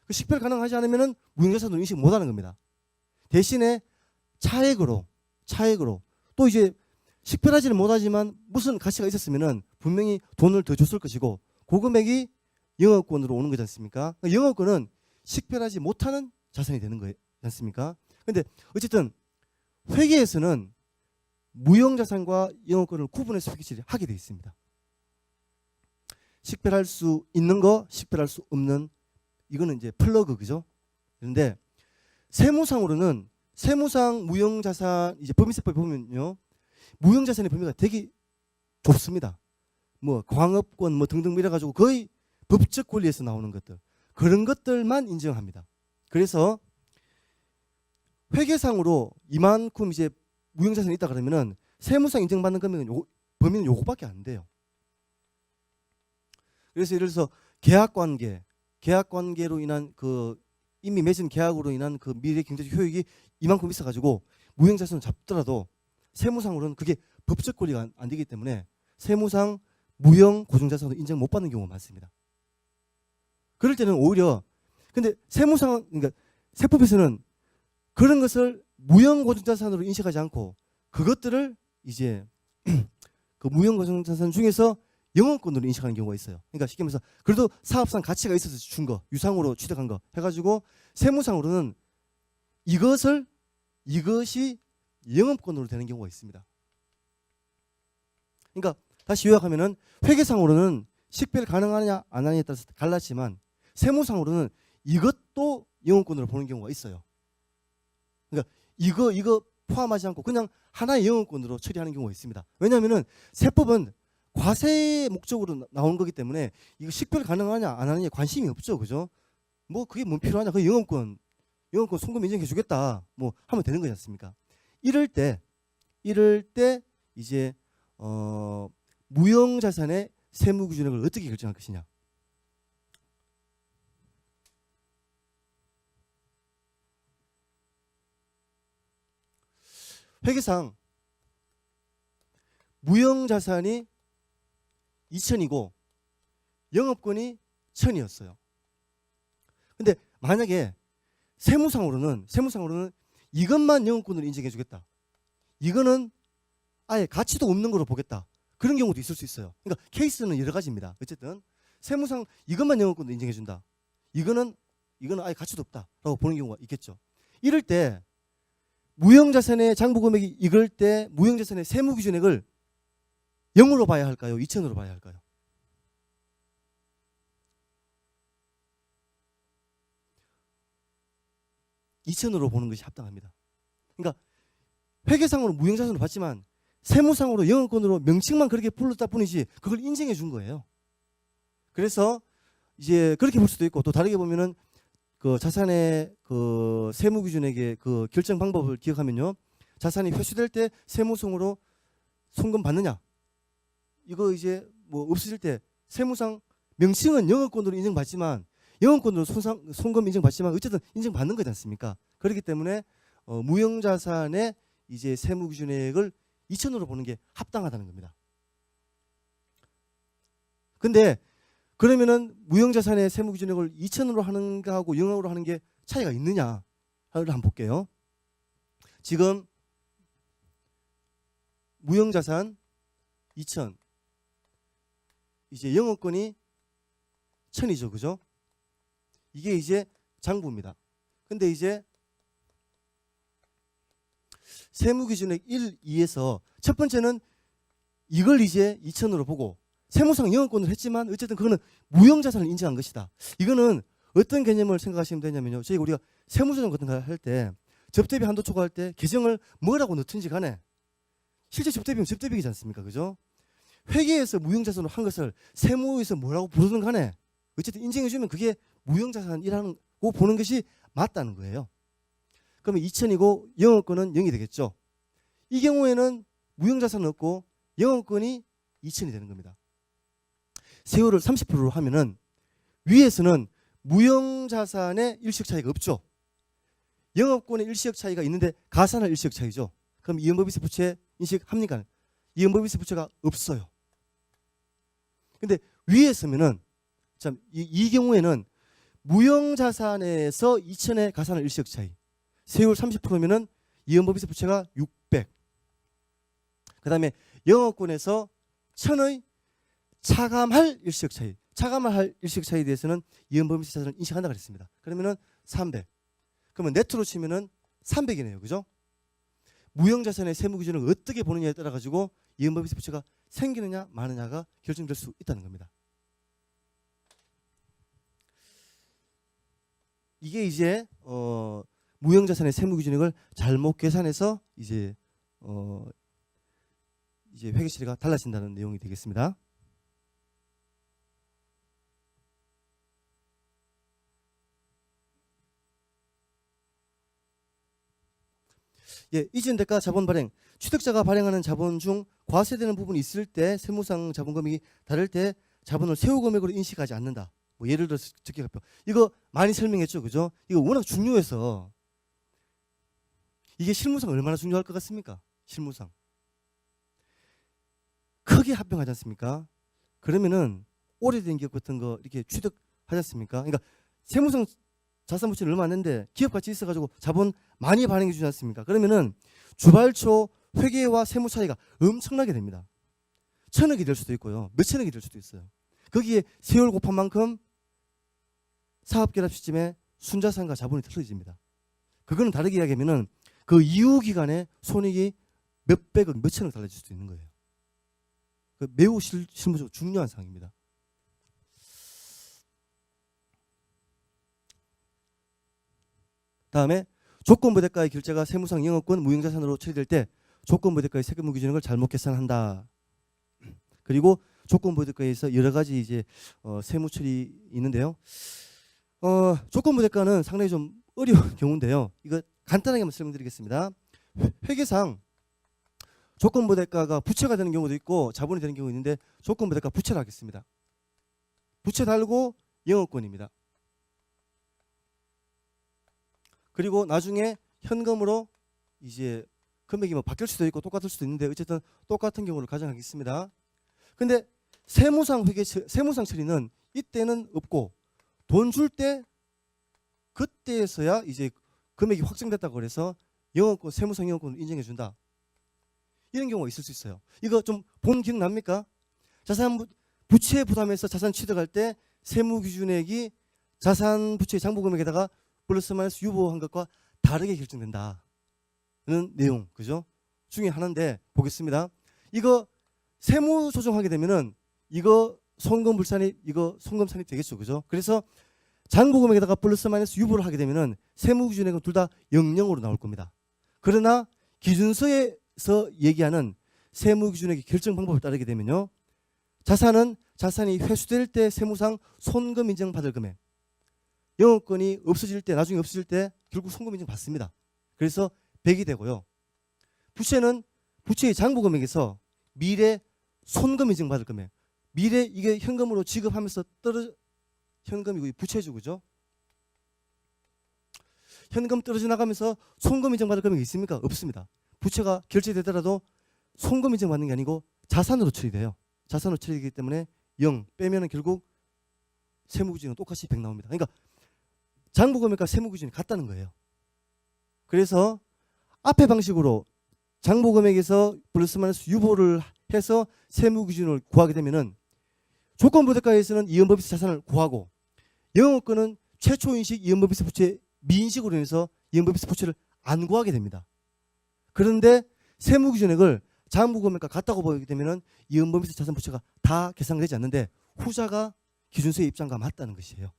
그 식별 가능하지 않으면은 무형 자산으로 인식 못 하는 겁니다. 대신에 차액으로 또 이제 식별하지는 못하지만 무슨 가치가 있었으면은 분명히 돈을 더 줬을 것이고 그 금액이 영업권으로 오는 거지 않습니까? 영업권은 식별하지 못하는 자산이 되는 거지 않습니까? 근데 어쨌든 회계에서는 무형자산과 영업권을 구분해서 회계처리를 하게 되어 있습니다. 식별할 수 있는 거, 식별할 수 없는 이거는 이제 플러그 그죠? 그런데 세무상으로는 세무상 무형자산 이제 법인세법에 보면요, 무형자산의 범위가 되게 좁습니다. 뭐 광업권 뭐 등등 이래 가지고 거의 법적 권리에서 나오는 것들, 그런 것들만 인정합니다. 그래서 회계상으로 이만큼 이제 무형자산이 있다 그러면은 세무상 인정받는 금액은 범위는 요거밖에 안 돼요. 그래서 예를 들어서 계약관계로 인한 그 이미 맺은 계약으로 인한 그 미래 경제적 효익이 이만큼 있어가지고 무형자산을 잡더라도 세무상으로는 그게 법적 권리가 안 되기 때문에 세무상 무형 고정자산으로 인정 못 받는 경우가 많습니다. 그럴 때는 오히려 근데 세무상 그러니까 세법에서는 그런 것을 무형 고정자산으로 인식하지 않고 그것들을 이제 그 무형 고정자산 중에서 영업권으로 인식하는 경우가 있어요. 그러니까 쉽게 말해서 그래도 사업상 가치가 있어서 준 거, 유상으로 취득한 거 해가지고 세무상으로는 이것이 영업권으로 되는 경우가 있습니다. 그러니까 다시 요약하면은 회계상으로는 식별 가능하냐 안 하냐에 따라서 갈랐지만 세무상으로는 이것도 영업권으로 보는 경우가 있어요. 그러니까 이거 포함하지 않고 그냥 하나의 영업권으로 처리하는 경우가 있습니다. 왜냐하면은 세법은 과세의 목적으로 나온 거기 때문에 이거 식별 가능하냐 안 하느냐에 관심이 없죠, 그죠? 뭐 그게 뭐 필요하냐? 그 영업권 송금 인정해 주겠다 뭐 하면 되는 거지 않습니까? 이럴 때 이제 무형자산의 세무기준액을 어떻게 결정할 것이냐? 회계상 무형자산이 2천이고 영업권이 1,000이었어요. 근데 만약에 세무상으로는 이것만 영업권으로 인정해 주겠다. 이거는 아예 가치도 없는 거로 보겠다. 그런 경우도 있을 수 있어요. 그러니까 케이스는 여러 가지입니다. 어쨌든 세무상 이것만 영업권으로 인정해 준다. 이거는 아예 가치도 없다라고 보는 경우가 있겠죠. 이럴 때 무형자산의 장부 금액이 이걸 때 무형자산의 세무기준액을 0으로 봐야 할까요? 2천으로 봐야 할까요? (2천으로) 보는 것이 합당합니다. 그러니까 회계상으로 무형자산으로 봤지만 세무상으로 영업권으로 명칭만 그렇게 불렀다 뿐이지 그걸 인정해 준 거예요. 그래서 이제 그렇게 볼 수도 있고 또 다르게 보면은 그 자산의 그 세무기준액의 그 결정 방법을 기억하면요, 자산이 회수될 때 세무성으로 송금 받느냐, 이거 이제 뭐 없어질 때 세무상 명칭은 영업권으로 인정받지만 영업권으로 송금 인정받지만 어쨌든 인정받는 거지 않습니까? 그렇기 때문에 무형자산의 이제 세무기준액을 2천으로 보는 게 합당하다는 겁니다. 근데 그러면은 무형자산의 세무기준액을 2천으로 하는 거하고 0으로 하는 게 차이가 있느냐를 한번 볼게요. 지금 무형자산 2천, 이제 영업권이 1,000이죠, 그죠? 이게 이제 장부입니다. 근데 이제 세무기준액 1, 2에서 첫 번째는 이걸 이제 2천으로 보고 세무상 영업권을 했지만 어쨌든 그거는 무형자산을 인정한 것이다. 이거는 어떤 개념을 생각하시면 되냐면요, 저희가 우리가 세무조정 같은 거 할 때 접대비 한도 초과할 때 계정을 뭐라고 넣든지 간에 실제 접대비는 접대비이지 않습니까, 그죠? 회계에서 무형자산으로 한 것을 세무에서 뭐라고 부르든 간에 어쨌든 인정해주면 그게 무형자산이라고 보는 것이 맞다는 거예요. 그러면 2천이고 영업권은 0이 되겠죠. 이 경우에는 무형자산은 없고 영업권이 2천이 되는 겁니다. 세율을 30%로 하면은 위에서는 무형자산의 일시적 차이가 없죠. 영업권의 일시적 차이가 있는데 가산할 일시적 차이죠. 그럼 이연법인세 부채 인식합니까? 이연법인세 부채가 없어요. 근데 위에 서면은 참 이 경우에는 무형자산에서 2천의 가산할 일시적 차이, 세율 30%면은 이연법인세 부채가 600. 그다음에 영업권에서 1,000의 차감할 일시적 차이, 차감할 일시적 차이에 대해서는 이연법인세 자산을 인식한다 그랬습니다. 그러면은 300. 그러면 네트로 치면은 300이네요, 그죠? 무형자산의 세무기준을 어떻게 보느냐에 따라 가지고 이연법인세 부채가 생기느냐 마느냐가 결정될 수 있다는 겁니다. 이게 이제 무형자산의 세무기준액을 잘못 계산해서 이제 회계 처리가 달라진다는 내용이 되겠습니다. 예, 이전 대가 자본 발행. 취득자가 발행하는 자본 중 과세되는 부분이 있을 때 세무상 자본 금액이 다를 때 자본을 세후 금액으로 인식하지 않는다. 뭐 예를 들어서 적격합병. 이거 많이 설명했죠, 그죠? 이거 워낙 중요해서 이게 실무상 얼마나 중요할 것 같습니까? 실무상 크게 합병하지 않습니까? 그러면은 오래된 기업 같은 거 이렇게 취득하지 않습니까? 그러니까 세무상 자산 부채는 얼마 안 되는데 기업 같이 있어가지고 자본 많이 발행해 주지 않습니까? 그러면은 주발초 회계와 세무 차이가 엄청나게 됩니다. 1,000억이 될 수도 있고요, 몇천억이 될 수도 있어요. 거기에 세월 곱한 만큼 사업결합 시점에 순자산과 자본이 틀어집니다. 그거는 다르게 이야기하면은 그 이후 기간에 손익이 몇백억, 몇천억 달라질 수도 있는 거예요. 매우 실무적으로 중요한 사항입니다. 다음에 조건부대가의 결제가 세무상 영업권 무형자산으로 처리될 때 조건부대가의 세금 기준액을 잘못 계산한다. 그리고 조건부대가에서 여러 가지 이제 세무 처리 있는데요. 조건부대가는 상당히 좀 어려운 경우인데요. 이거 간단하게 한번 설명드리겠습니다. 회계상 조건부대가가 부채가 되는 경우도 있고 자본이 되는 경우도 있는데 조건부대가 부채를 하겠습니다. 부채 달고 영업권입니다. 그리고 나중에 현금으로 이제 금액이 뭐 바뀔 수도 있고 똑같을 수도 있는데 어쨌든 똑같은 경우를 가정하겠습니다. 근데 세무상 처리는 이때는 없고 돈 줄 때 그때에서야 이제 금액이 확정됐다고 그래서 영업권, 세무상 영업권을 인정해 준다. 이런 경우가 있을 수 있어요. 이거 좀 본 기억납니까? 자산 부채 부담해서 자산 취득할 때 세무 기준액이 자산 부채 장부 금액에다가 플러스 마이너스 유보한 것과 다르게 결정된다는 내용, 그죠? 중에 하나인데 보겠습니다. 이거 세무 조정하게 되면은 이거 송금 불산입, 이거 송금 산입 되겠죠, 그죠? 그래서 장부 금액에다가 플러스 마이너스 유보를 하게 되면은 세무 기준액은 둘 다 00으로 나올 겁니다. 그러나 기준서에서 얘기하는 세무 기준액의 결정 방법을 따르게 되면요, 자산이 회수될 때 세무상 손금 인정 받을 금액, 영업권이 없어질 때, 나중에 없어질 때 결국 손금 인정 받습니다. 그래서 100이 되고요. 부채는 부채의 장부 금액에서 미래 손금 인정 받을 금액, 미래 이게 현금으로 지급하면서 현금이고 부채죠, 그죠? 현금 떨어져 나가면서 손금 인정 받을 금액이 있습니까? 없습니다. 부채가 결제되더라도 손금 인정 받는 게 아니고 자산으로 처리돼요. 자산으로 처리되기 때문에 0 빼면은 결국 세무 기준은 똑같이 100 나옵니다. 그러니까 장부 금액과 세무 기준이 같다는 거예요. 그래서 앞에 방식으로 장부 금액에서 플러스 마이너스 유보를 해서 세무 기준을 구하게 되면은 조건부대가에서는 이연법인세 자산을 구하고 영업권은 최초 인식 이연법인세 부채 미인식으로 인해서 이연법인세 부채를 안 구하게 됩니다. 그런데 세무 기준액을 장부 금액과 같다고 보게 되면은 이연법인세 자산 부채가 다 계산되지 않는데 후자가 기준서의 입장과 맞다는 것이에요.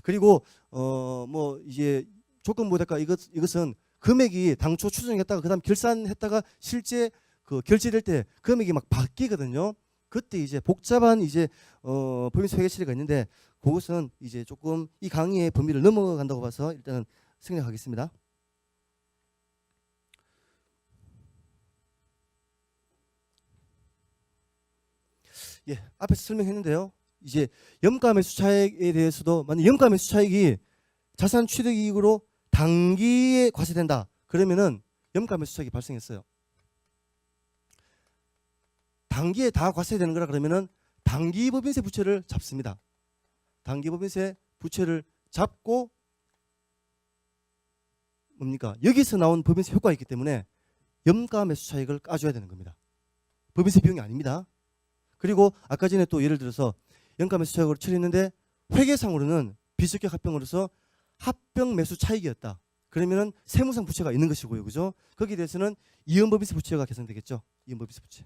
그리고 뭐 이제 조건부대가 이것은 금액이 당초 추정했다가 그다음 결산했다가 실제 그 결제될 때 금액이 막 바뀌거든요. 그때 이제 복잡한 이제 법인세 회계 처리가 있는데 그것은 이제 조금 이 강의의 범위를 넘어간다고 봐서 일단은 생략하겠습니다. 예, 앞에서 설명했는데요. 이제 염가 매수 차익에 대해서도 만약 염가 매수 차익이 자산 취득 이익으로 단기에 과세된다. 그러면은 염가 매수 차익이 발생했어요. 단기에 다 과세되는 거라 그러면은 단기 법인세 부채를 잡습니다. 단기 법인세 부채를 잡고 뭡니까? 여기서 나온 법인세 효과가 있기 때문에 염가 매수 차익을 까줘야 되는 겁니다. 법인세 비용이 아닙니다. 그리고 아까 전에 또 예를 들어서 염가 매수 차익으로 처리했는데 회계상으로는 비적격 합병으로서 합병 매수 차익이었다. 그러면은 세무상 부채가 있는 것이고요, 그죠? 거기에 대해서는 이연법인세 부채가 계산되겠죠. 이연법인세 부채.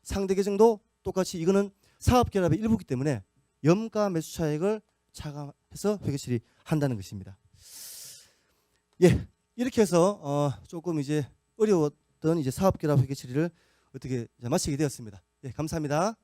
상대 계정도 똑같이 이거는 사업결합의 일부이기 때문에 염가 매수 차익을 차감해서 회계 처리한다는 것입니다. 예, 이렇게 해서 조금 이제 어려웠던 이제 사업결합 회계 처리를 어떻게 이제 마치게 되었습니다. 예, 감사합니다.